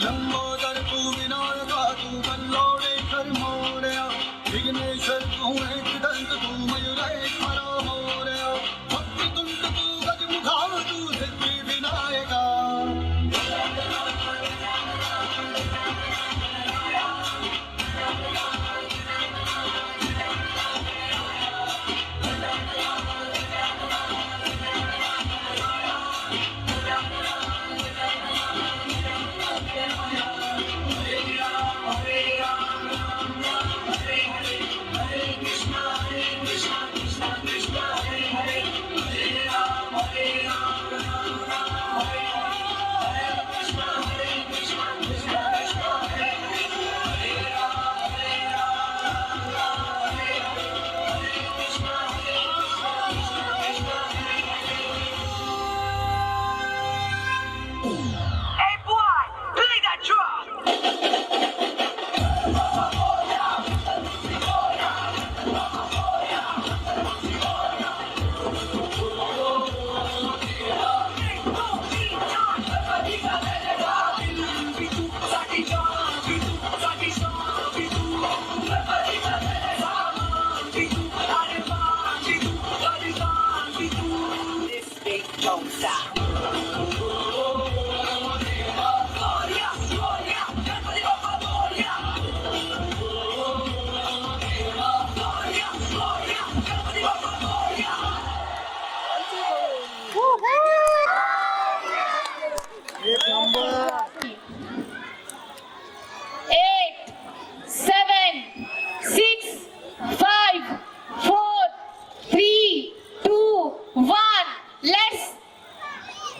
लंबोदर तू विनायका तू मल्लोडेश्वर मोरया, विघ्नेश्वर तू एकदंत तू मयूरेश्वरा मोरया. वक्रतुंड तू गजमुखा तू सिद्धि Vinayaka.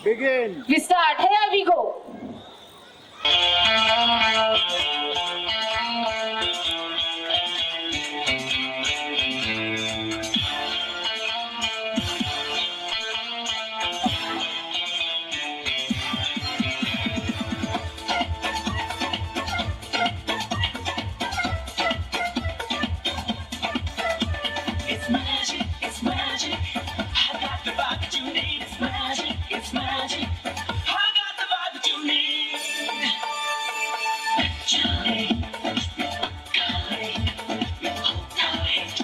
Begin. We start. Here we go. It's magic, it's magic. I got the vibe that you need. It's magic, it's magic. I got the vibe that you need. Johnny, Golly, hold tight.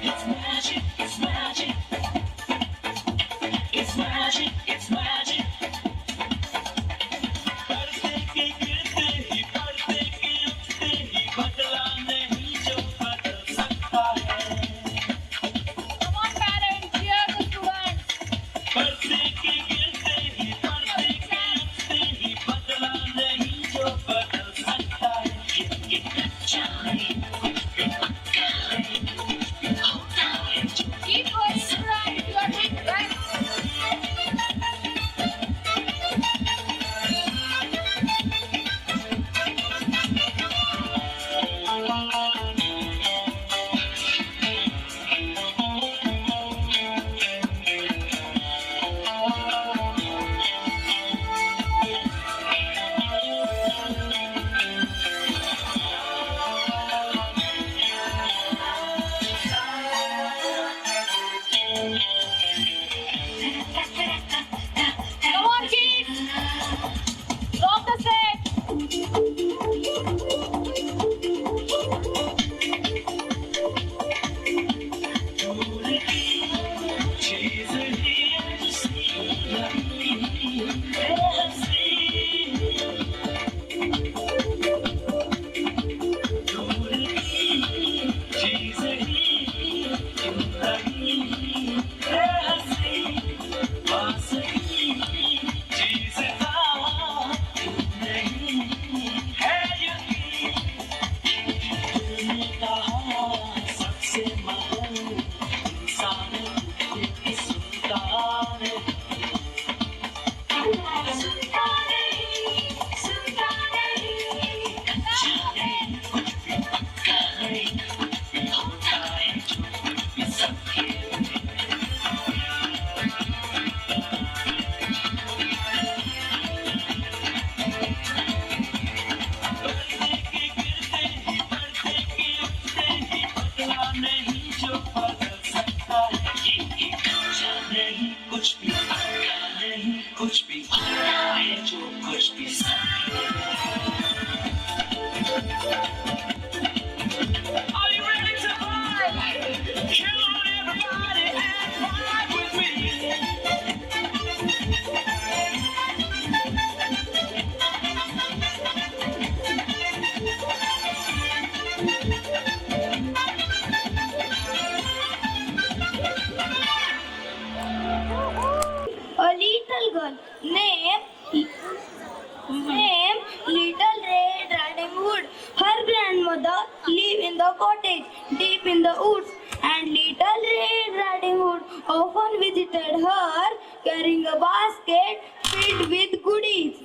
It's magic, it's magic. It's magic, it's magic. Come on, parents. Cheer the students. Keep going, students. You are doing right. Come on, kids. Drop the set. कुछ भी है जो कुछ भी Are you ready to vibe? Come on everybody and vibe with me. A little girl named Little Red Riding Hood. Her grandmother lived in the cottage deep in the woods, and Little Red Riding Hood often visited her carrying a basket filled with goodies.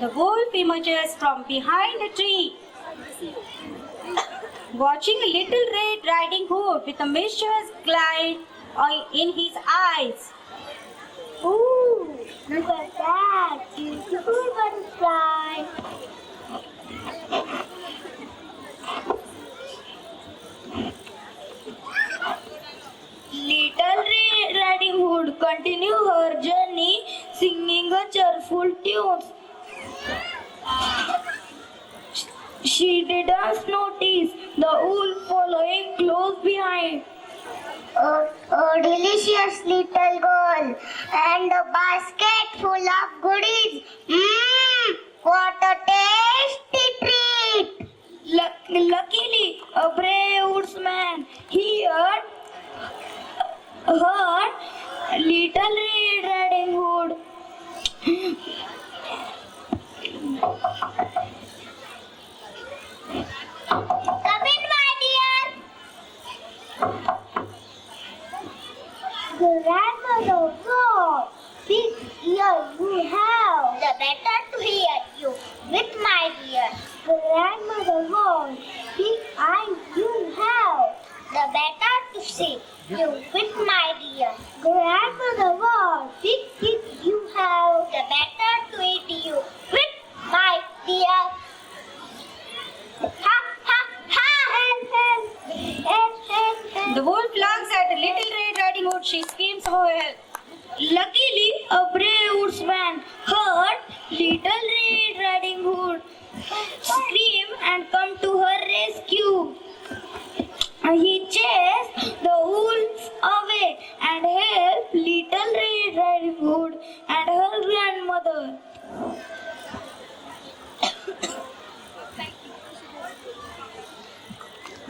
The wolf emerges from behind a tree, watching a Little Red Riding Hood with a mischievous glint in his eyes. Ooh, look at that beautiful butterfly. Little Red Riding Hood continued her journey singing a cheerful tune. She didn't notice the wolf following close behind. Oh, delicious little girl, and a basket full of goodies. Mmm, what a tasty treat! Luckily, a brave woodsman heard Little Red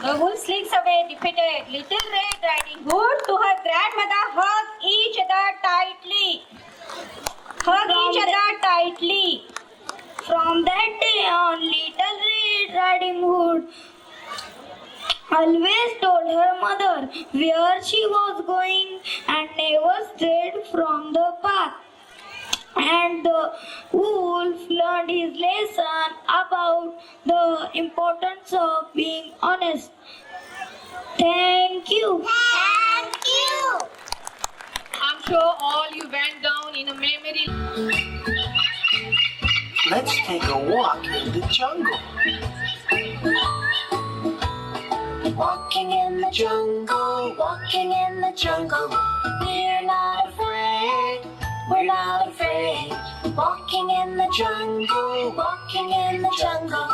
The wolf slinks away defeated. Little Red Riding Hood to her grandmother hug each other tightly. Hug each other tightly. From that day on, Little Red Riding Hood always told her mother where she was going and never strayed from the path. And the wolf learned his lesson about the importance of being honest. Thank you. Thank you. I'm sure all you went down in a memory. Let's take a walk in the jungle. Walking in the jungle, walking in the jungle. We're not afraid, we're not afraid. Walking in the jungle, walking in the jungle.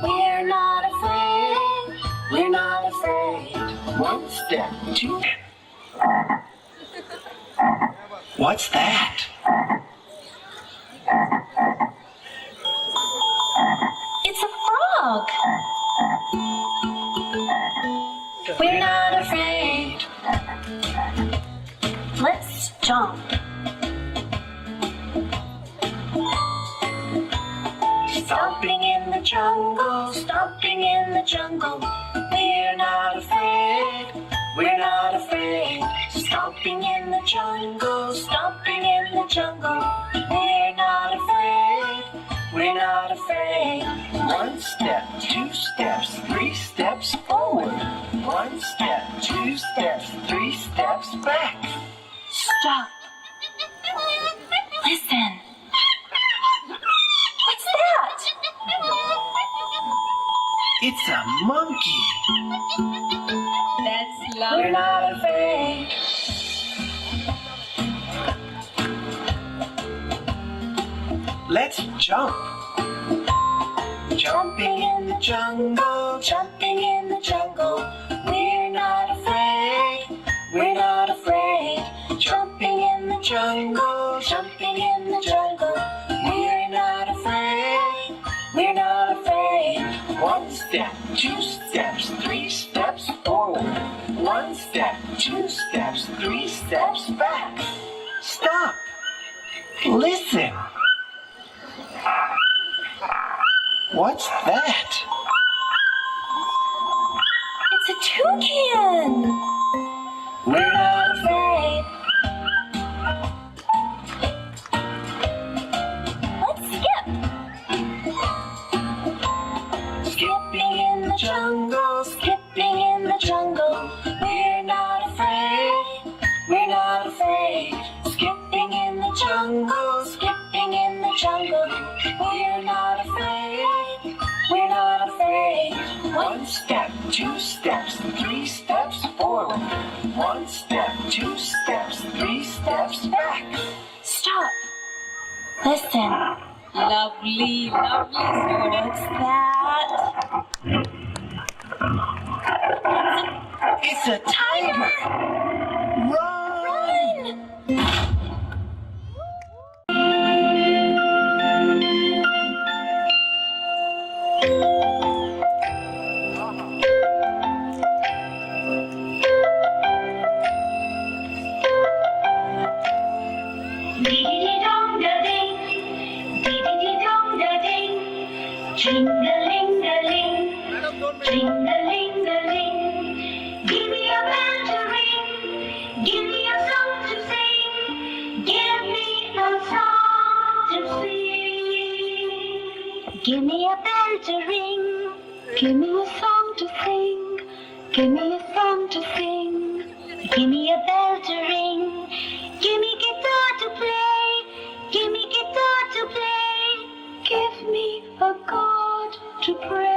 We're not afraid, we're not afraid. One step, two. What's that? It's a frog. We're not afraid. Let's jump. Stomping in the jungle, stomping in the jungle. We're not afraid, we're not afraid. Stomping in the jungle, stomping in the jungle. We're not afraid, we're not afraid. One step, two steps, three steps forward. One step, two steps, three steps back. Stop. Listen. What's that? It's a monkey. That's We're love. not afraid. Let's jump. Jumping in the jungle, jumping in the jungle. We're not afraid, we're not afraid. Jumping in the jungle, jumping in the jungle. We're not afraid, we're not afraid. One step, two steps, three steps forward. One step, two steps, three steps back. Stop. Listen. What's that? It's a toucan. We're not afraid. Let's skip. Skipping in the jungle, skipping in the jungle. We're not afraid, we're not afraid. Skipping in the jungle, skipping in the jungle. We're not afraid, we're not afraid. One step, two steps, three steps forward. One step, two steps, three steps back. Stop. Listen. Lovely, lovely What's students. that? It's a tiger. Run! Dee-dee-dee-dong-da-ding, dee-dee-dee-dong-da-ding. Jing-a-ling-a-ling, jing-a-ling-a-ling. Give me a bell to ring, give me a song to sing, give me a song to sing. Give me a bell to ring, give me a song to sing, give me a song to sing. Give me a bell to ring, give me guitar to play, give me guitar to play, give me a God to pray.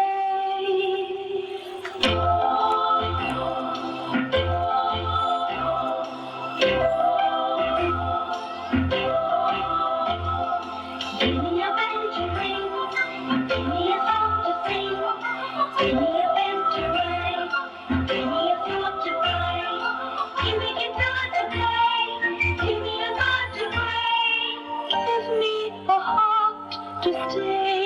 Give me a bell to ring, give me a song to sing, give me a pen to write, give me a flute to play, give me guitar to play, give me a God to pray, give me a heart to stay.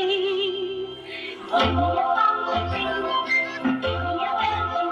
Give me a song to sing, give me a pen to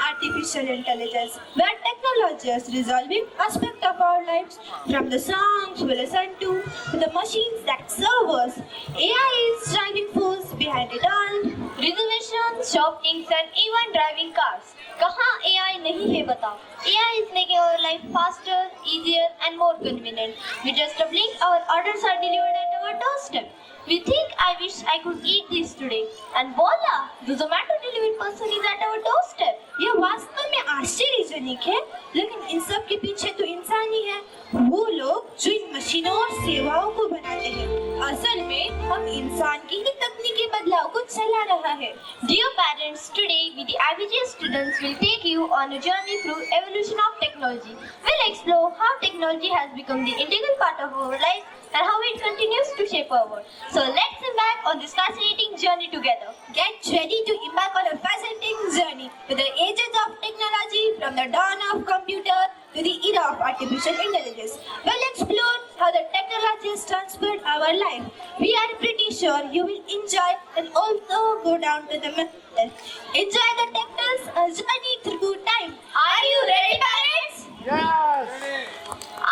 artificial intelligence, where technology is resolving aspects of our lives, from the songs we listen to the machines that serve us. AI is driving force behind it all. Reservations, shopping, and even driving cars. कहाँ AI नहीं है बताओ? AI is making our life faster, easier, and more convenient. With just a blink, our orders are delivered at our doorstep. We think, I wish I could eat this today, and voila, the Zomato delivery person is at our doorstep. यह वास्तव में आश्चर्यजनक है, लेकिन इन सब के पीछे तो इंसान ही है। वो लोग जो इन मशीनों और सेवाओं को बनाते हैं, असल में हम इंसान की ही तकनीकी बदलाव को चला रहा है। Dear parents, today we the IBG students will take you on a journey through evolution of technology. We'll explore how technology has become the integral part of our life and how it continues to shape our world. So let's embark on this fascinating journey together. Get ready to embark on a fascinating journey with the ages of technology, from the dawn of computer to the era of artificial intelligence. We'll explore how the technology has transformed our life. We are pretty sure you will enjoy and also go down to the middle. Enjoy the Technos journey through time. Are you ready, parents?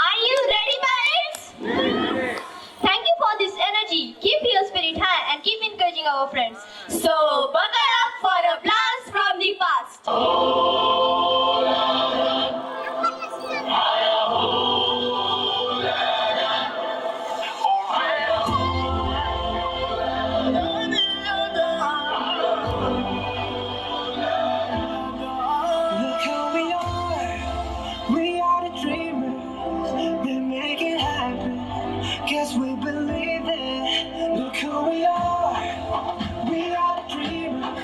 Are you ready, parents? Thank you for this energy. Keep your spirit high and keep encouraging our friends. So buckle up for a blast from the past. Look how we are the dreamers, we make it happen, cause we believe it. Look who we are the dreamers,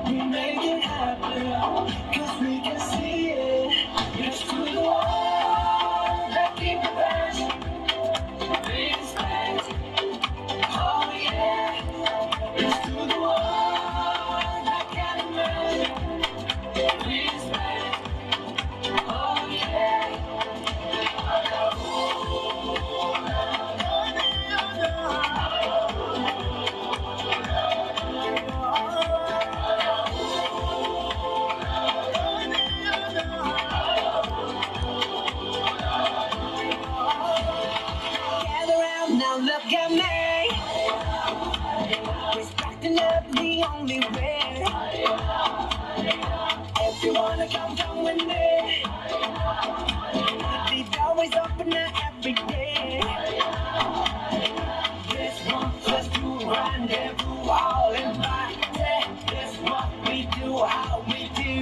we make it happen, cause we can see it. It's to the one that keep the passion, respect, oh yeah. It's to the one that can imagine, respect, oh yeah. Gather round now, look at me. Respecting up the only way. If you wanna come with me. The door is open every day. This one just to rendezvous, all invited. This what we do, how we do.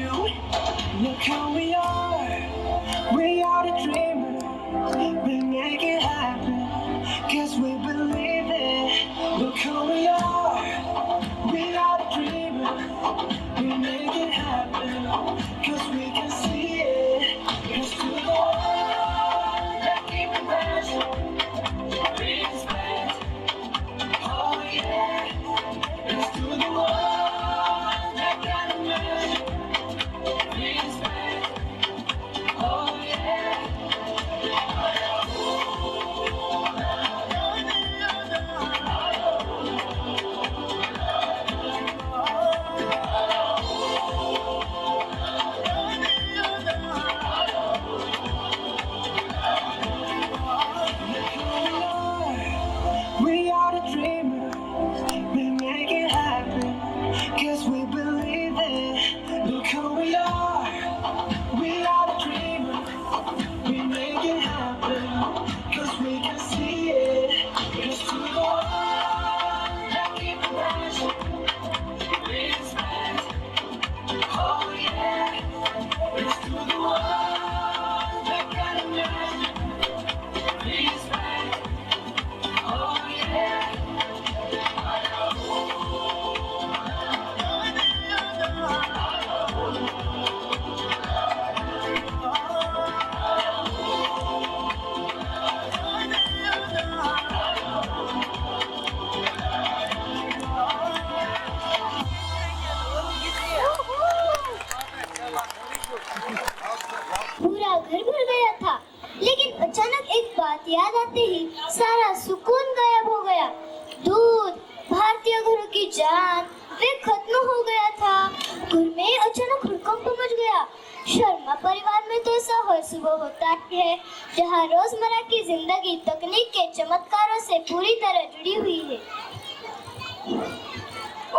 Look how we are the dreamers. We make it happen, cause we believe it. Look who we are the dreamers. We make it happen, cause we can see it. It's to the one that keep it passion, respect, oh yeah. It's to the one that can imagine, respect, oh yeah. We are the dreamers, we make it happen, cause we believe it. Look who we are the dreamers, we make it happen, cause we can see it. It's to the one that keep the passion, respect, oh yeah. It's to the one that can imagine, respect, oh yeah. पूरा घर भर गया था, लेकिन अचानक एक बात याद आते ही सारा सुकून गायब हो गया। दूध, भारतीय घरों की जान, वे खत्म हो गया था। घर में अचानक हड़कंप मच गया। शर्मा परिवार में तो ऐसा हर सुबह होता है जहाँ रोजमर्रा की जिंदगी तकनीक के चमत्कारों से पूरी तरह जुड़ी हुई है।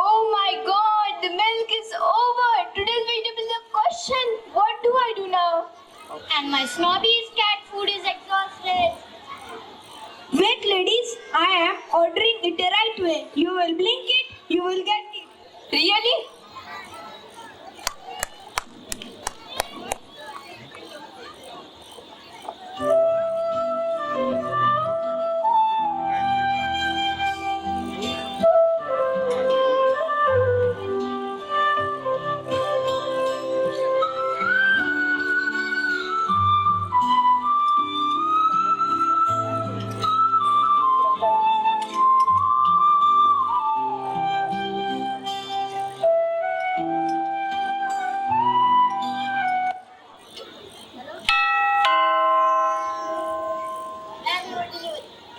Oh my God, the milk is over. Today's vegetable question. What do I do now? And my snobby's cat food is exhausted. Wait, ladies, I am ordering it the right way. You will blink it, you will get it. Really?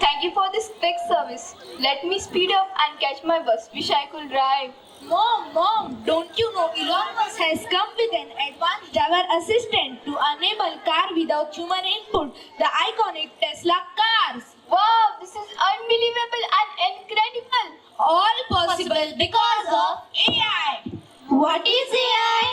Thank you for this quick service. Let me speed up and catch my bus. Wish I could drive. Mom, don't you know Elon Musk has come with an advanced driver assistant to enable car without human input, the iconic Tesla cars. Wow, this is unbelievable and incredible. All possible because of AI. What is AI?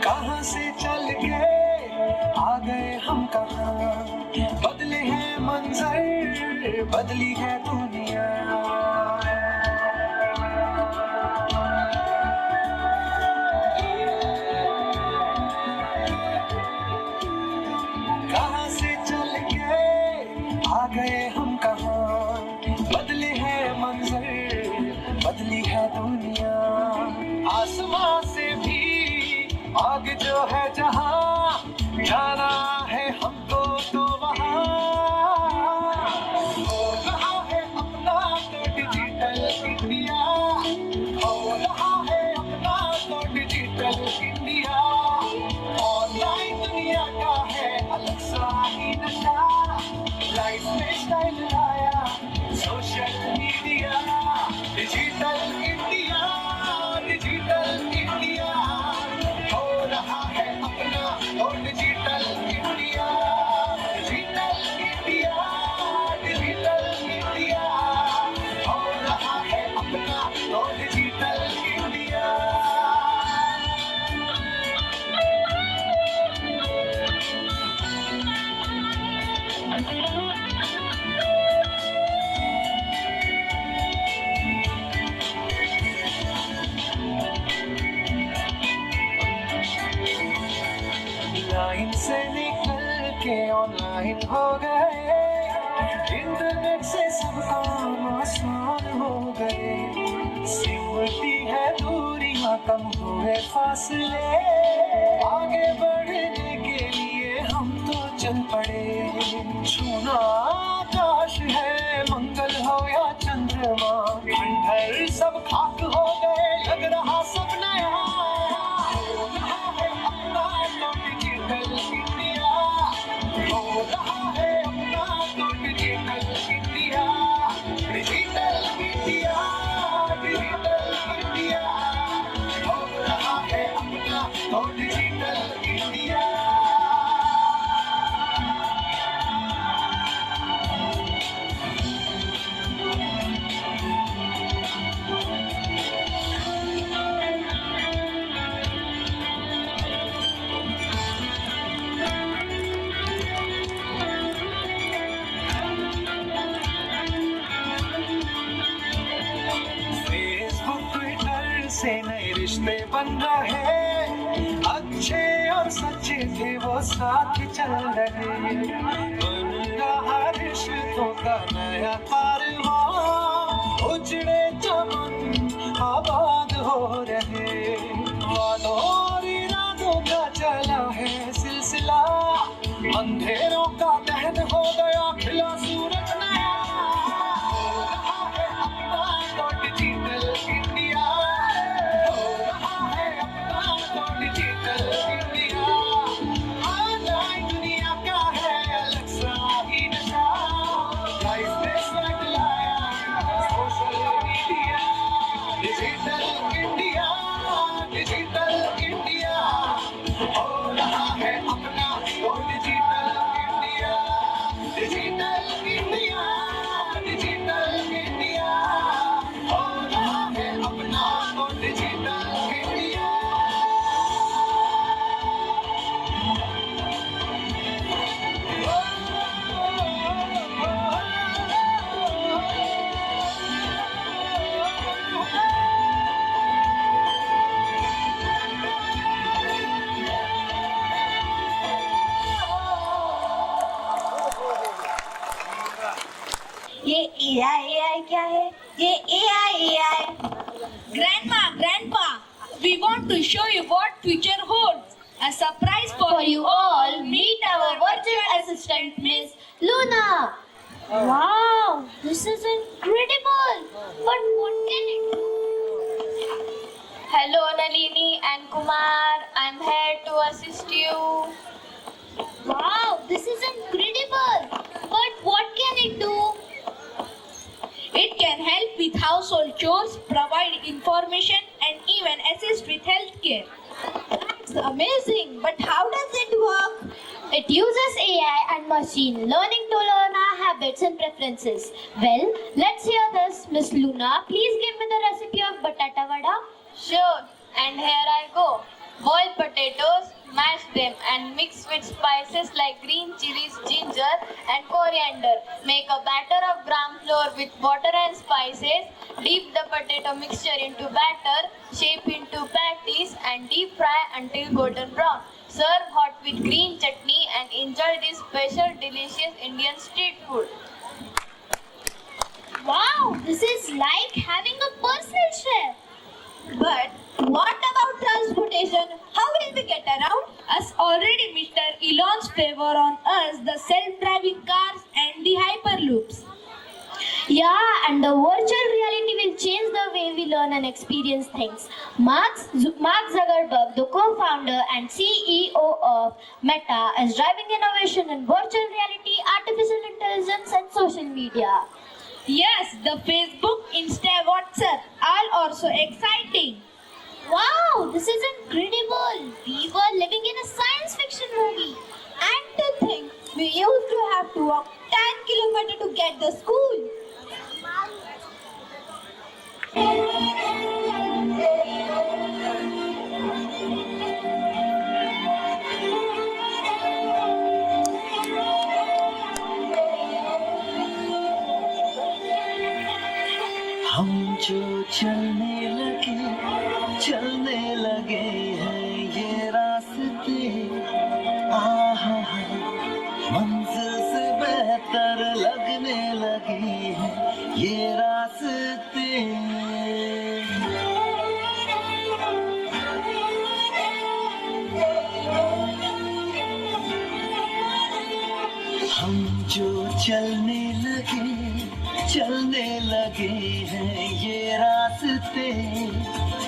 कहाँ से चल के आ गए हम कहाँ, बदले हैं मंजर, बदली है दुनिया। कहाँ से चल के आ गए हम कहाँ, बदले हैं मंजर, बदली है दुनिया। आसमां से भी आगे जो है जहां, जाना है हमको तो वहां। हो रहा है अपना तो डिजिटल इंडिया, हो रहा है अपना तो डिजिटल इंडिया। ऑनलाइन दुनिया का है अलग सा ही नशा, लाइफ में स्टाइल लाया social media. Digital India, digital India, हो रहा है अपना तो digital India. Digital India, digital India, हो रहा है अपना तो डिजिटल इंडिया। लाइन से निकल के ऑनलाइन हो गए, इंटरनेट से सब काम आसान हो गए। सिमटी है दूरियां, कम हुए फासले, आगे बढ़ने के लिए हम तो चल पड़े। छूना आकाश है, मंगल हो या चंद्रमा, खंडहर सब खाक हो गए, लग रहा सब नया। हो रहा है अपना तो डिजिटल इंडिया, हो रहा है अपना तो digital India. Digital India, digital India, हो रहा है अपना तो डिजिटल इंडिया। फेसबुक ट्विटर से नए रिश्ते बन रहे, अच्छे और सच्चे थे वो साथ चल रहे। बन रहा रिश्तों का नया कारवां, उजड़े चमन आबाद हो रहे। वादों और इरादों का चला है सिलसिला, अंधेरों का दहन हो गया, खिला सूरज नया। हो रहा है अपना तो डिजिटल इंडिया, हो रहा है अपना तो डिजिटल इंडिया। ऑनलाइन दुनिया का है अलग सा ही नशा, लाइफ में ये AI क्या है? ये AI. Grandpa, we want to show you what future holds. A surprise for you all. Meet our virtual assistant, Miss Luna. Wow, this is incredible. But what can it do? Hello Nalini and Kumar, I'm here to assist you. Wow, this is incredible. But what can it do? It can help with household chores, provide information, and even assist with healthcare. That's amazing, but how does it work? It uses AI and machine learning to learn our habits and preferences. Well, let's hear this. Miss Luna, please give me the recipe of batata vada. Sure, and here I go. Boil potatoes, mash them and mix with spices like green chilies, ginger and coriander. Make a batter of gram flour with water and spices. Dip the potato mixture into batter, shape into patties and deep fry until golden brown. Serve hot with green chutney and enjoy this special delicious Indian street food. Wow, this is like having a personal chef. But what about transportation? How will we get around? As already Mr. Elon's favor on us, the self-driving cars and the hyperloops. Yeah, and the virtual reality will change the way we learn and experience things. Mark Zuckerberg, the co-founder and CEO of Meta, is driving innovation in virtual reality, artificial intelligence, and social media. Yes, the Facebook, Insta, WhatsApp, all also exciting. Wow, this is incredible. We were living in a science fiction movie. And to think, we used to have to walk 10 kilometers to get to school. हम जो चलने लगे हैं ये रास्ते, आहा मंजिल से बेहतर लगने लगे हैं ये रास्ते। हम जो चलने लगे हैं ये रास्ते,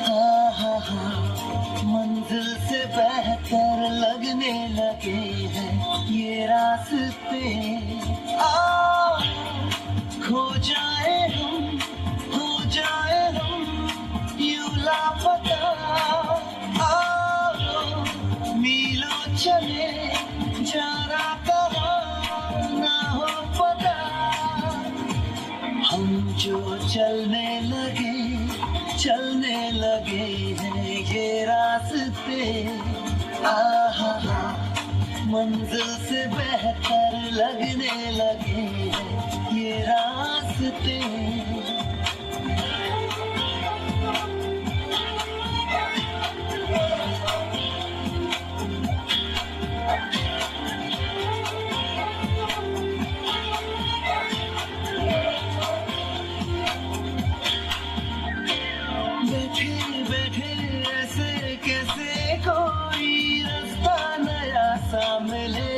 हा मंजिल से बेहतर लगने लगे हैं ये रास्ते। खो जाए हम, हो जाए हम यूं लापता, मीलों चले जाना कहाँ ना हो पता। हम जो चलने लगे हैं ये रास्ते, आहा मंजिल से बेहतर लगने लगे हैं ये रास्ते। बैठे ऐसे कैसे कोई रास्ता नया सा मिले,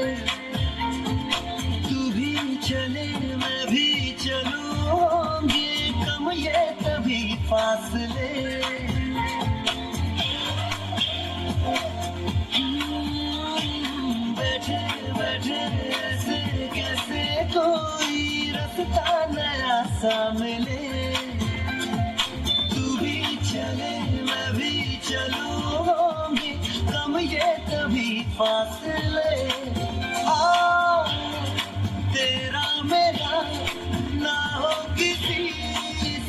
तू भी चले मैं भी चलूं, होंगे कम ये तभी फासले। बैठे ऐसे कैसे कोई रास्ता नया सा मिले, चले मैं भी चलूं, होंगे कम ये तभी फासले। तेरा मेरा ना हो किसी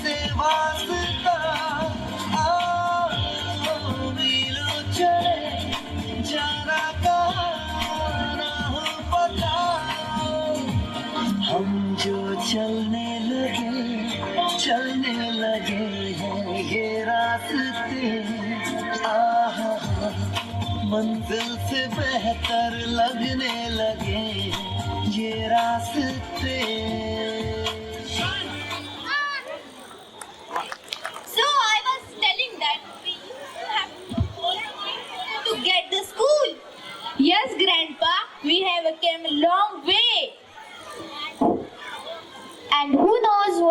से वास्ता, मीलों चले जाना कहाँ ना हो पता। हम जो चलने लगे हैं ये रास्ते, आहा मंजिल से बेहतर लगने लगे हैं ये रास्ते।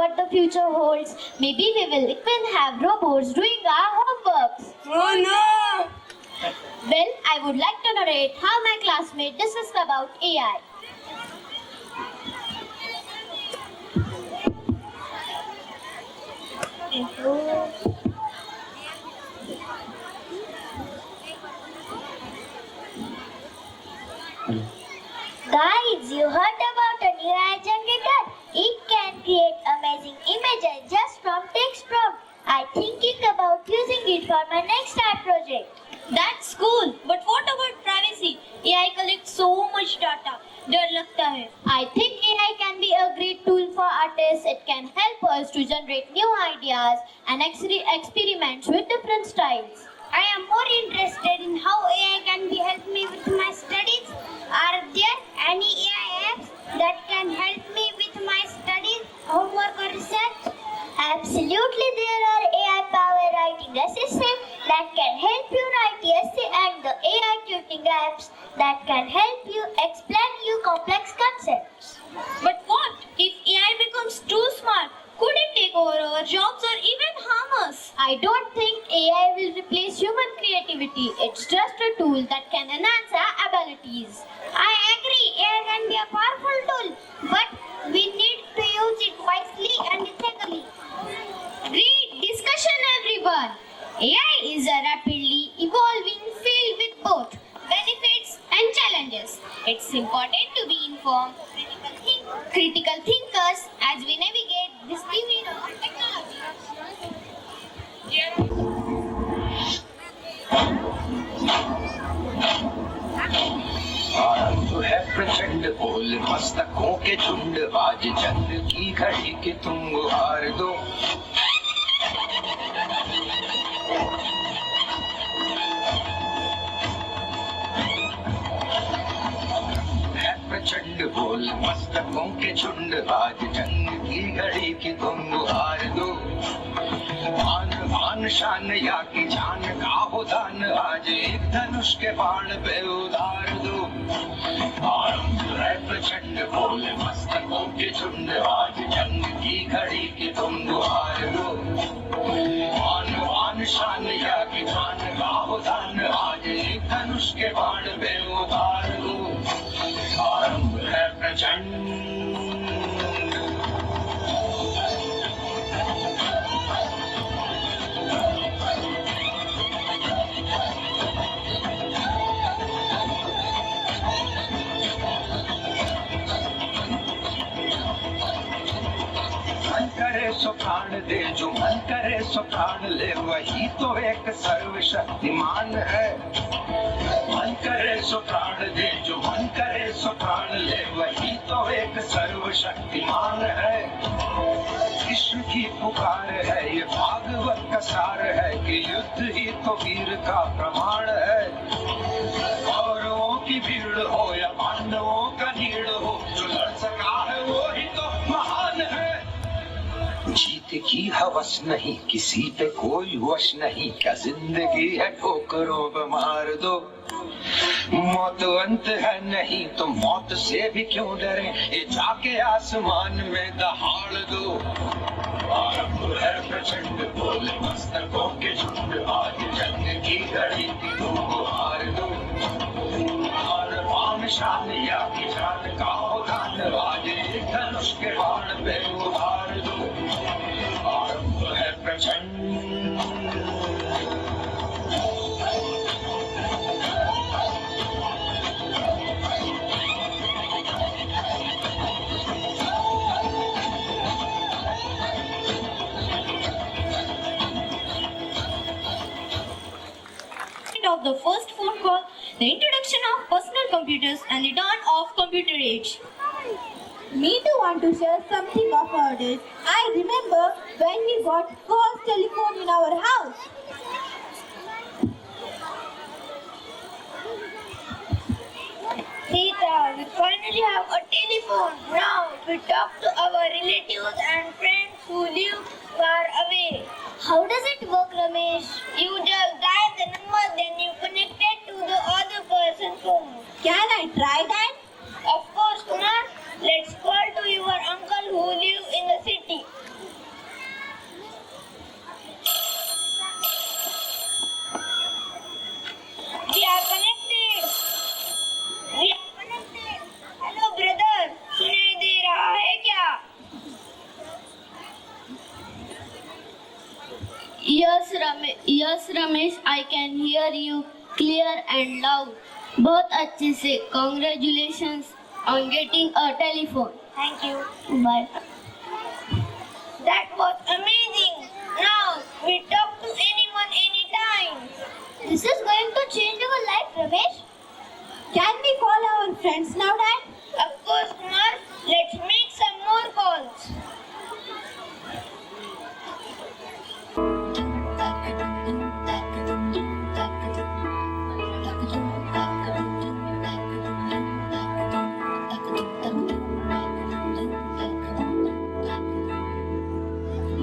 what the future holds. Maybe we will even have robots doing our homeworks. Oh no! Well, I would like to narrate how my classmate discussed about AI. Guys, you heard about a new AI generator? It can create amazing images just from text prompt. I'm thinking about using it for my next art project. That's cool. But what about privacy? AI collects so much data. डर लगता है. I think AI can be a great tool for artists. It can help us to generate new ideas and experiments with different styles. I am more interested in how AI can be help me with my studies. Are there any AI apps that can help me with my studies, homework or research? Absolutely, there are AI-powered writing assistants that can help you write essay and the AI tutoring apps that can help you explain you complex concepts. But what if AI becomes too smart? Could it take over our jobs or even harm us? I don't think AI will replace human creativity. It's just a tool that can enhance our abilities. I agree, AI can be a powerful tool, but we need to use it wisely and ethically. Great discussion, everyone. AI is a rapidly evolving field with both benefits and challenges. It's important to be informed, critical thinkers as we navigate this new era of technology. आरंभ है प्रचंड बोल मस्तकों के झुंड आज जंग की घड़ी के तुम गुहार दो है प्रचंड बोल मस्तकों के झुंड आज जंग की घड़ी की तुम गुहार दो आन बान शान या की जान का हो दान आज एक धनुष के बाण पे उतार दो आरंभ है प्रचंड बोल मस्तकों के झुंड आज जंग की घड़ी की तुम गुहार दो आन बान शान या की जान का हो दान आज एक धनुष के बाण पे उतार दो आरंभ है प्रचंड करे सो प्राण दे जो मन करे सो प्राण ले वही तो एक सर्वशक्तिमान है मन करे सो प्राण दे जो मन करे सो प्राण ले वही तो एक सर्वशक्तिमान है कृष्ण की पुकार है ये भागवत का सार है कि युद्ध ही तो वीर का प्रमाण है कौरवों की भीड़ हो या पांडवों का नीड़ हो जो लड़ सका है वो ही तो महान है जीत की हवस नहीं किसी पे कोई वश नहीं क्या जिंदगी है ठोकरों पे मार दो मौत अंत है नहीं तो मौत से भी क्यों डरे ये जाके आसमान में दहाड़ दो आरंभ है प्रचंड बोल मस्तकों के झुंड आज जंग की घड़ी की तुम गुहार दो और बाण शान या की जान का हो दान आज एक धनुष के बाण पे उतार दो आरंभ है प्रचंड Of the first phone call, the introduction of personal computers and the dawn of computer age. Me too want to share something of our days. I remember when we got first telephone in our house. Sita, we finally have a telephone. Now we talk to our relatives and friends who live far away. How does it work, Ramesh? You just dial the number, then you connect it to the other person's phone. Can I try that? Of course, Kumar. Let's call to your uncle who lives in the city. Yes, Ramesh, I can hear you clear and loud. बहुत अच्छे से. Congratulations on getting a telephone. Thank you. Bye. That was amazing. Now we talk to anyone anytime. This is going to change our life, Ramesh. Can we call our friends now, Dad? Of course, Kumar. Let's make some more calls.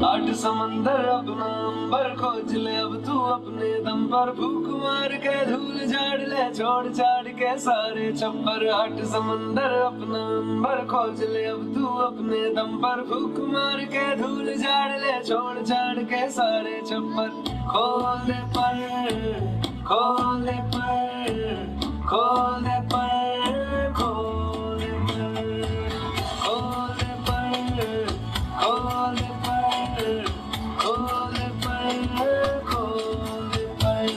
आठ समंदर अपना अंबर खोज ले अब तू अपने दम पर भूख मार के धूल झाड़ ले छोड़ छाड़ के सारे छप्पर आठ समंदर अपना अंबर खोज ले अब तू अपने दम पर भूख मार के धूल झाड़ ले छोड़ छाड़ के सारे छप्पर खोल दे पर खोल दे पर खोल दे पर खोल दे पर खोल दे पर खोल दे पर खोल दे पर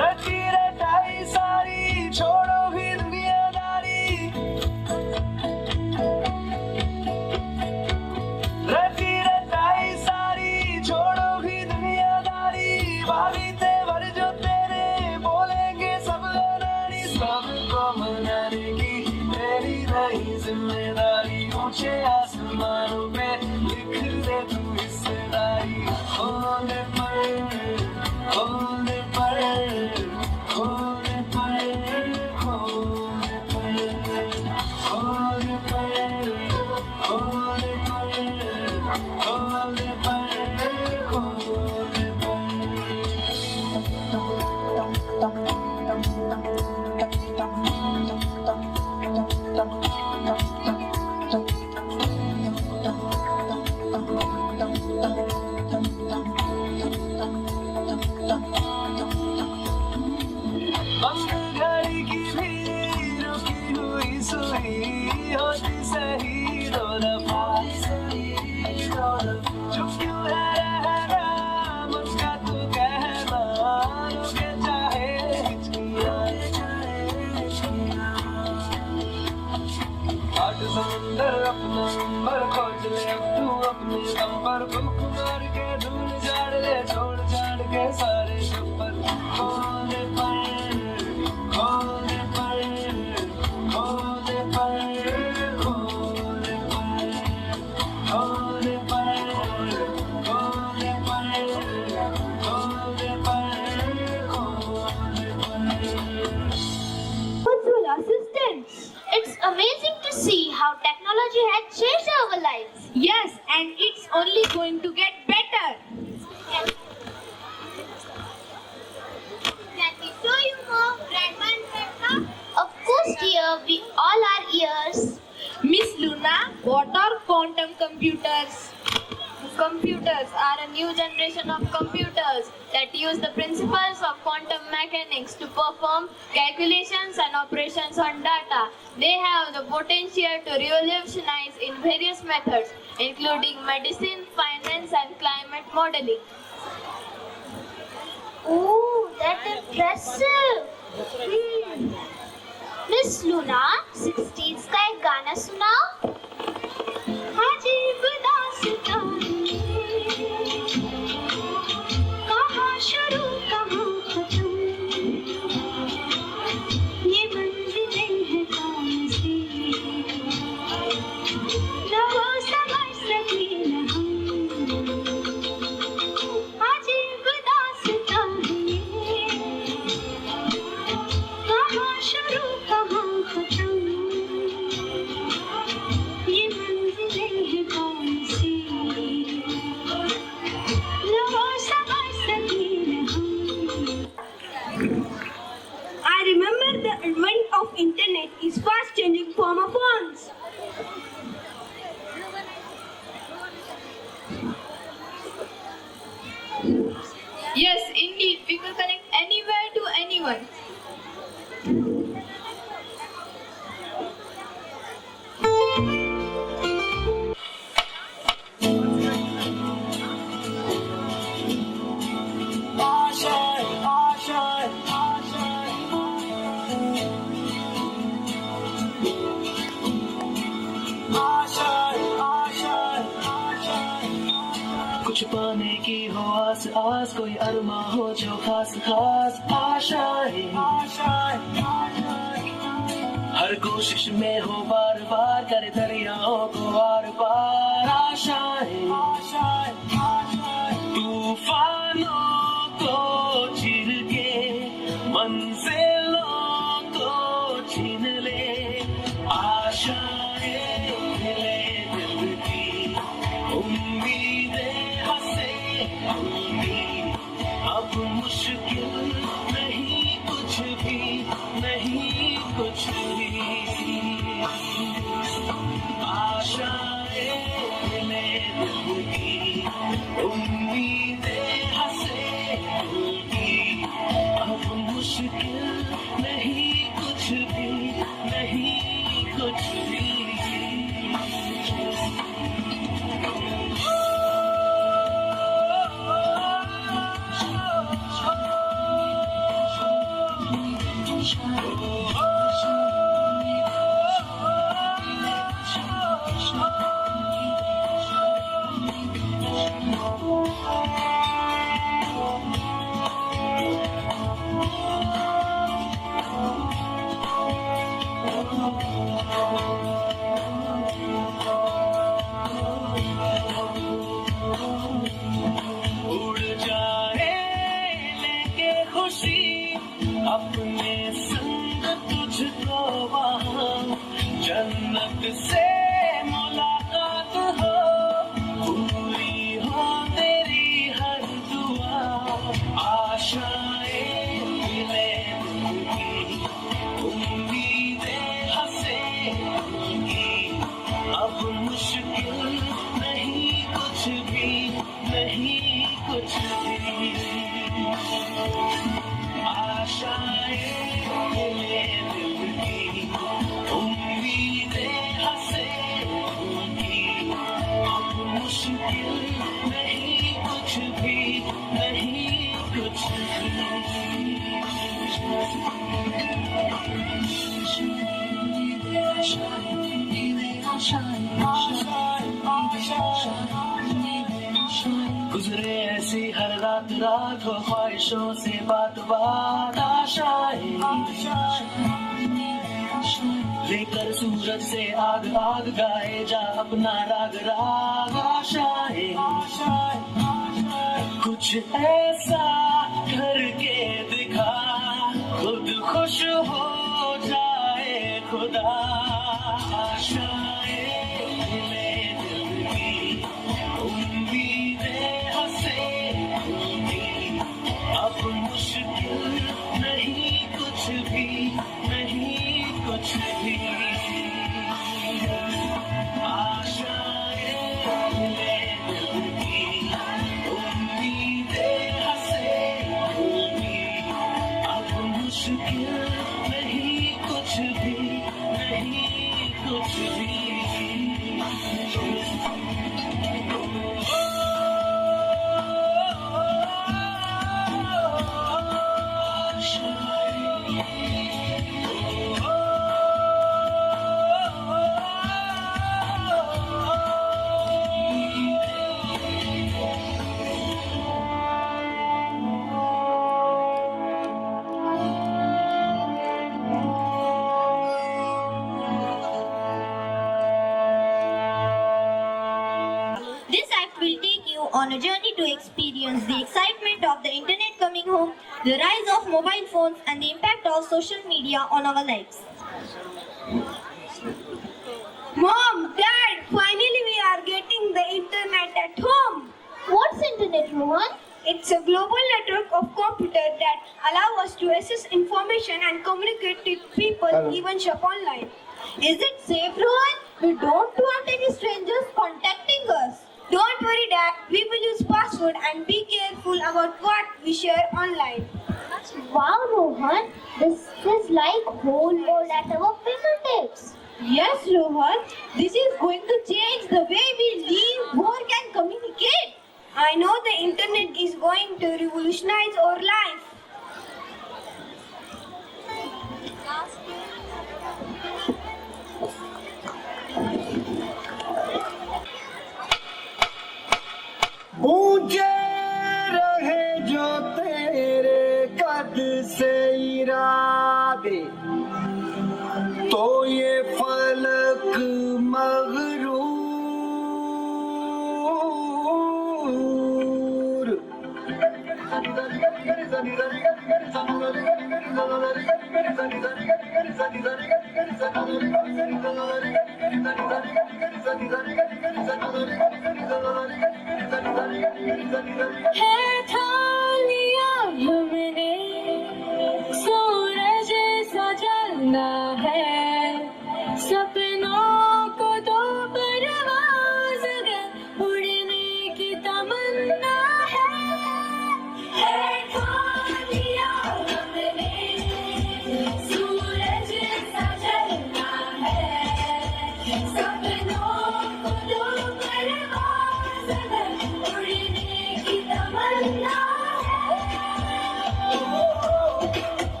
रटी रटाई सारी छोड़ो भी दुनियादारी रटी रटाई सारी छोड़ो भी दुनियादारी भाभी तेवर जो तेरे बोलेंगे सब रानी सबको मनाने की तेरी नहीं जिम्मेदारी ऊंचे आसमानों पे लिख दे तू हिस्सेदारी होने पर होने पर होने पर होने पर होने पर होने पर होने पर होने बंद घड़ी की भी रुकी हुई सुई होती सही दो दफा चुप क्यों है रहना मुझका तू कहना रुके चाहे हिचकियां आठ समंदर अपना नंबर खोज ले अब तू अपने दम पर भूख मार के धूल झाड़ ले छोड़ छाड़ के सारे छप्पर खोने पर खोने पर खोने पर खोने पर खोने पर खोने पर खोने पर खोने पर Virtual assistants. It's amazing to see how technology has changed our lives. Yes, and it's only going to get better. Can we show you more, Grandma and Grandpa? Of course, dear. We all are ears. Miss Luna, what are quantum computers? Computers are a new generation of computers that use the principles of quantum mechanics to perform calculations and operations on data. They have the potential to revolutionize in various methods, including medicine, finance, and climate modeling. Ooh, that's impressive. Miss Luna, 60s का एक गाना सुनाओ. अजीब दास्तान कहाँ शुरू कहाँ खत्म ये मंजिलें हैं कौन सी न वो समझ सके न हम अजीब दास्तान कहाँ शुरू कहाँ खत्म Yes, indeed, we can connect anywhere to anyone. कुछ पाने की हो आस आस, कोई अरमा हो जो खास खास आशाएं, हर कोशिश में हो बार बार करे दरियाओं को आर पार आशाएं, तूफानों को चीर के मंजिलों को छीन ले, आशाएं मिले दिल की, उम्मीदें हंसे उम्मीद, अब मुश्किल नहीं कुछ भी, नहीं कुछ भी, आशाएं मिले दिल की, उम्मीदें हंसे उम्मीद, अब मुश्किल नहीं कुछ भी, नहीं कुछ भी। उड़ जाए लेके खुशी अपने संग तुझको वहाँ, जन्नत से मुलाकात हो, पूरी हो तेरी हर दुआ, आशाएं मिले दिल की, उम्मीदें हंसे उनकी, अब मुश्किल नहीं कुछ भी, नहीं कुछ भी, आशाएं मिले दिल की, उम्मीदें हंसे उनकी, अब मुश्किल नहीं कुछ भी, नहीं कुछ गुजरे ऐसी हर रात रात हो, ख्वाहिशों से बात बात आशाएं, लेकर सूरज से आग आग गाए जा अपना राग राग आशाएं, कुछ ऐसा करके दिखा खुद खुश हो जाए खुदा, आशाएं मिले दिल की, उम्मीदें हंसे उनकी, अब मुश्किल नहीं कुछ भी, नहीं कुछ भी, आशाएं मिले दिल की, उम्मीदें हंसे उनकी, अब मुश्किल नहीं कुछ भी, नहीं कुछ भी। This act will take you on a journey to experience the excitement of the internet coming home, the rise of mobile phones, and the impact of social media on our lives. Mom, Dad, finally we are getting the internet at home. What's internet, Rohan? It's a global network of computers that allow us to access information and communicate with people, even shop online. Is it safe, Rohan? We don't want any strangers contacting us. Don't worry, Dad. We will use password password and be careful about what we share online. Wow, Rohan, this is like whole world at our fingertips. Yes, Rohan, this is going to change the way we live, work and communicate. I know the internet is going to revolutionize our life. ऊंचे रहे जो तेरे कद से इरादे, तो ये फलक मगरूर। है ठान लिया हमने, सूरज सा जलना है, सपनों को तो परवाज़ अगर उड़ने की तमन्ना है ठान लिया हमने, सूरज सा जलना है, सपनों को तो परवाज़ अगर उड़ने की तमन्ना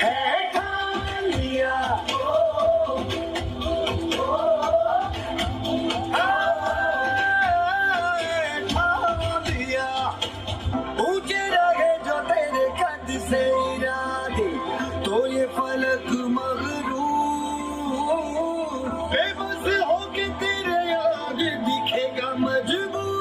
है ठान लिया, ठान लिया। ऊंचे रहे जो तेरे कद से इरादे, तो ये फलक मगरूर। बेबस होके तेरे आगे दिखेगा मजबूर।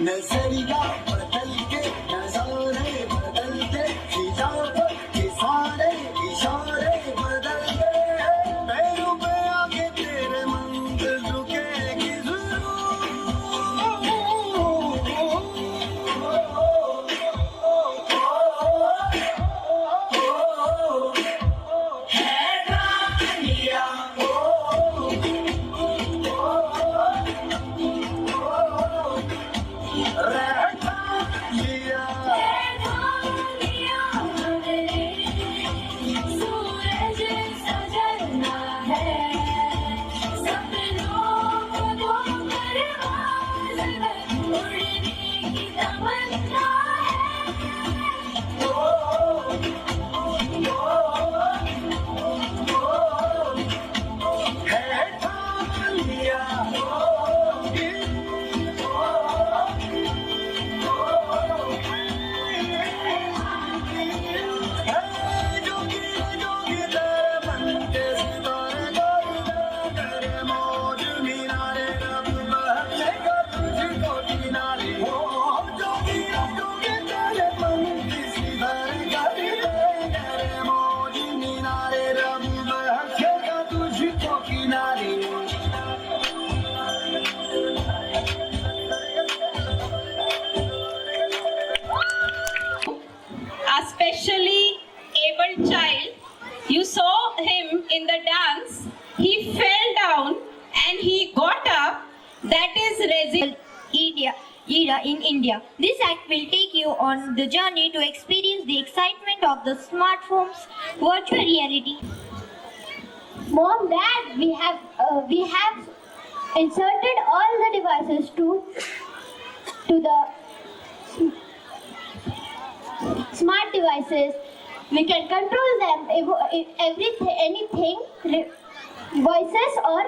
नजरिया बदल के नजारे बदल के, खिजाफत के सारे इशारे बदल के, पैरों पे आके तेरे मंदिर झुकेगी Brazil era in India. This act will take you on the journey to experience the excitement of the smartphone's virtual reality. Mom, Dad, we have inserted all the devices to the smart devices. We can control them, everything, anything, voices or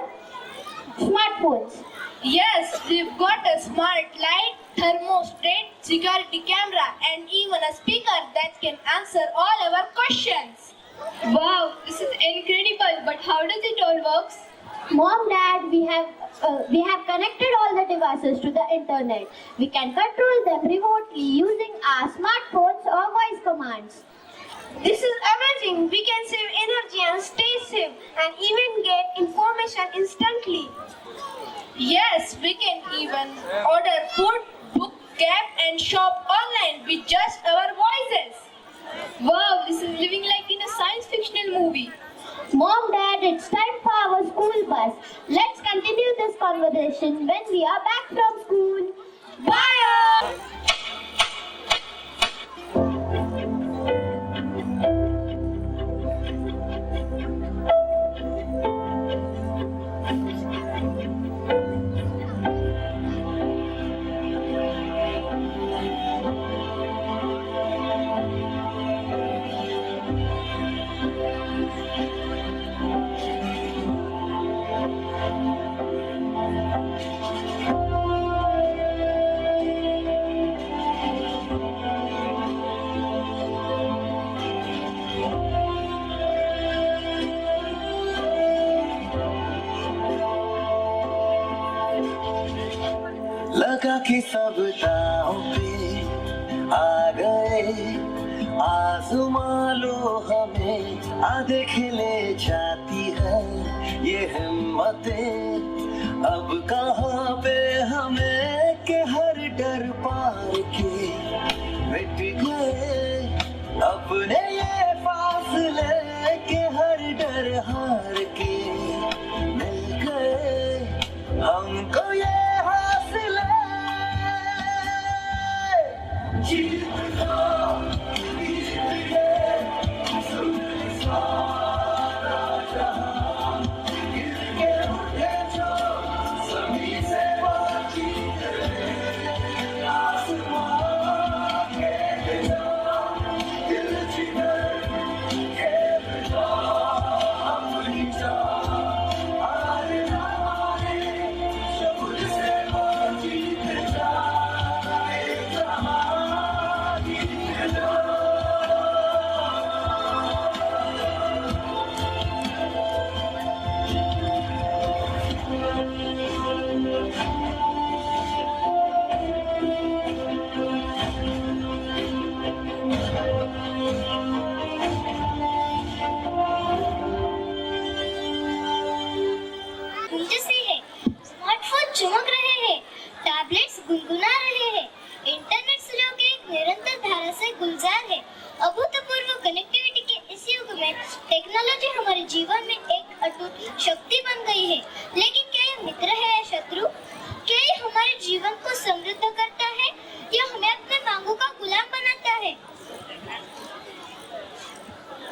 smartphones. Yes, we've got a smart light, thermostat, security camera, and even a speaker that can answer all our questions. Wow, this is incredible, but how does it all work? Mom, Dad, we have connected all the devices to the internet. We can control them remotely using our smartphones or voice commands. This is amazing. We can save energy and stay safe and even get information instantly. Yes, we can even order food, book cab and shop online with just our voices. Wow, this is living like in a science fictional movie. Mom, Dad, it's time for our school bus. Let's continue this conversation when we are back from school. Bye all! लगा कि सब दांव पे आ गए, आजमा लो हमें, आ देख ले जाती है ये हिम्मतें, अब कहाँ पे हमें के हर डर पार के मिट गए, अपने ये फासले के हर डर हार के मिल गए, हमको ये चमक रहे हैं, टैबलेट्स गुनगुना रहे हैं, इंटरनेट सहयोग के एक निरंतर धारा से गुलजार है। अभूतपूर्व कनेक्टिविटी के इस युग में टेक्नोलॉजी हमारे जीवन में एक अटूट शक्ति बन गई है। लेकिन क्या ये मित्र है या शत्रु? क्या ये हमारे जीवन को समृद्ध करता है या हमें अपने मांगों का गुलाम बनाता है?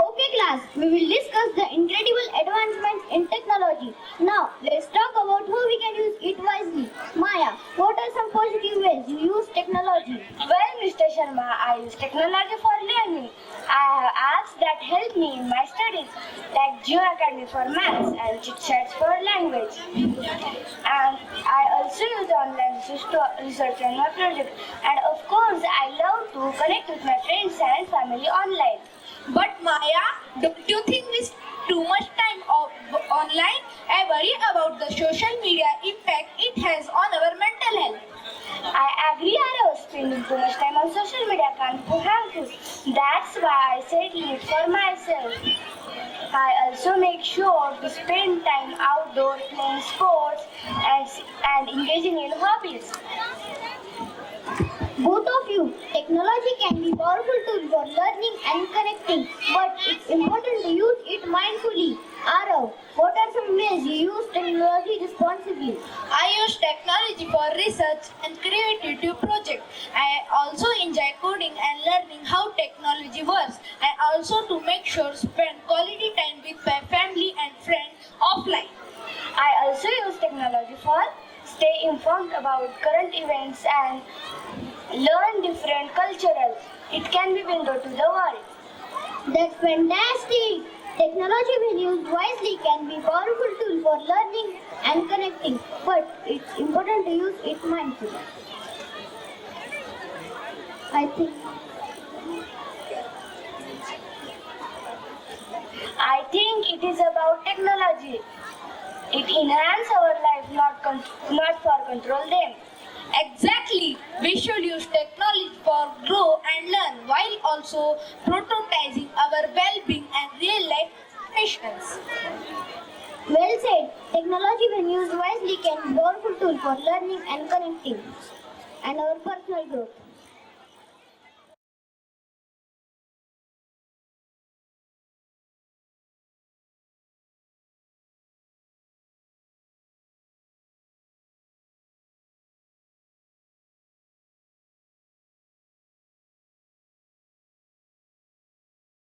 Okay class, we will discuss the incredible advancements in technology. Now, let's talk about how we can use it wisely. Maya, what are some positive ways you use technology? Well, Mr. Sharma, I use technology for learning. I have apps that help me in my studies, like Geo Academy for maths and chit-chats for language. And I also use online research on my project. And of course, I love to connect with my friends and family online. But Maya, don't you think we spend too much time online? I worry about the social media impact it has on our mental health. I agree, Arav. Spending too much time on social media can be harmful. That's why I set limits for myself. I also make sure to spend time outdoors playing sports and engaging in hobbies. Both of you, technology can be powerful tool for learning and connecting, but it's important to use it mindfully. Arav, what are some ways you use technology responsibly? I use technology for research and creative projects. I also enjoy coding and learning how technology works. I also to make sure spend quality time with my family and friends offline. I also use technology for stay informed about current events and learn different cultures. It can be window to the world. That's fantastic! Technology when used wisely can be a powerful tool for learning and connecting, but it's important to use it mindfully. I think it is about technology. It enhances our life, not for control them. Exactly. We should use technology for grow and learn while also prioritizing our well-being and real-life missions. Well said. Technology when used wisely can be a powerful tool for learning and connecting and our personal growth.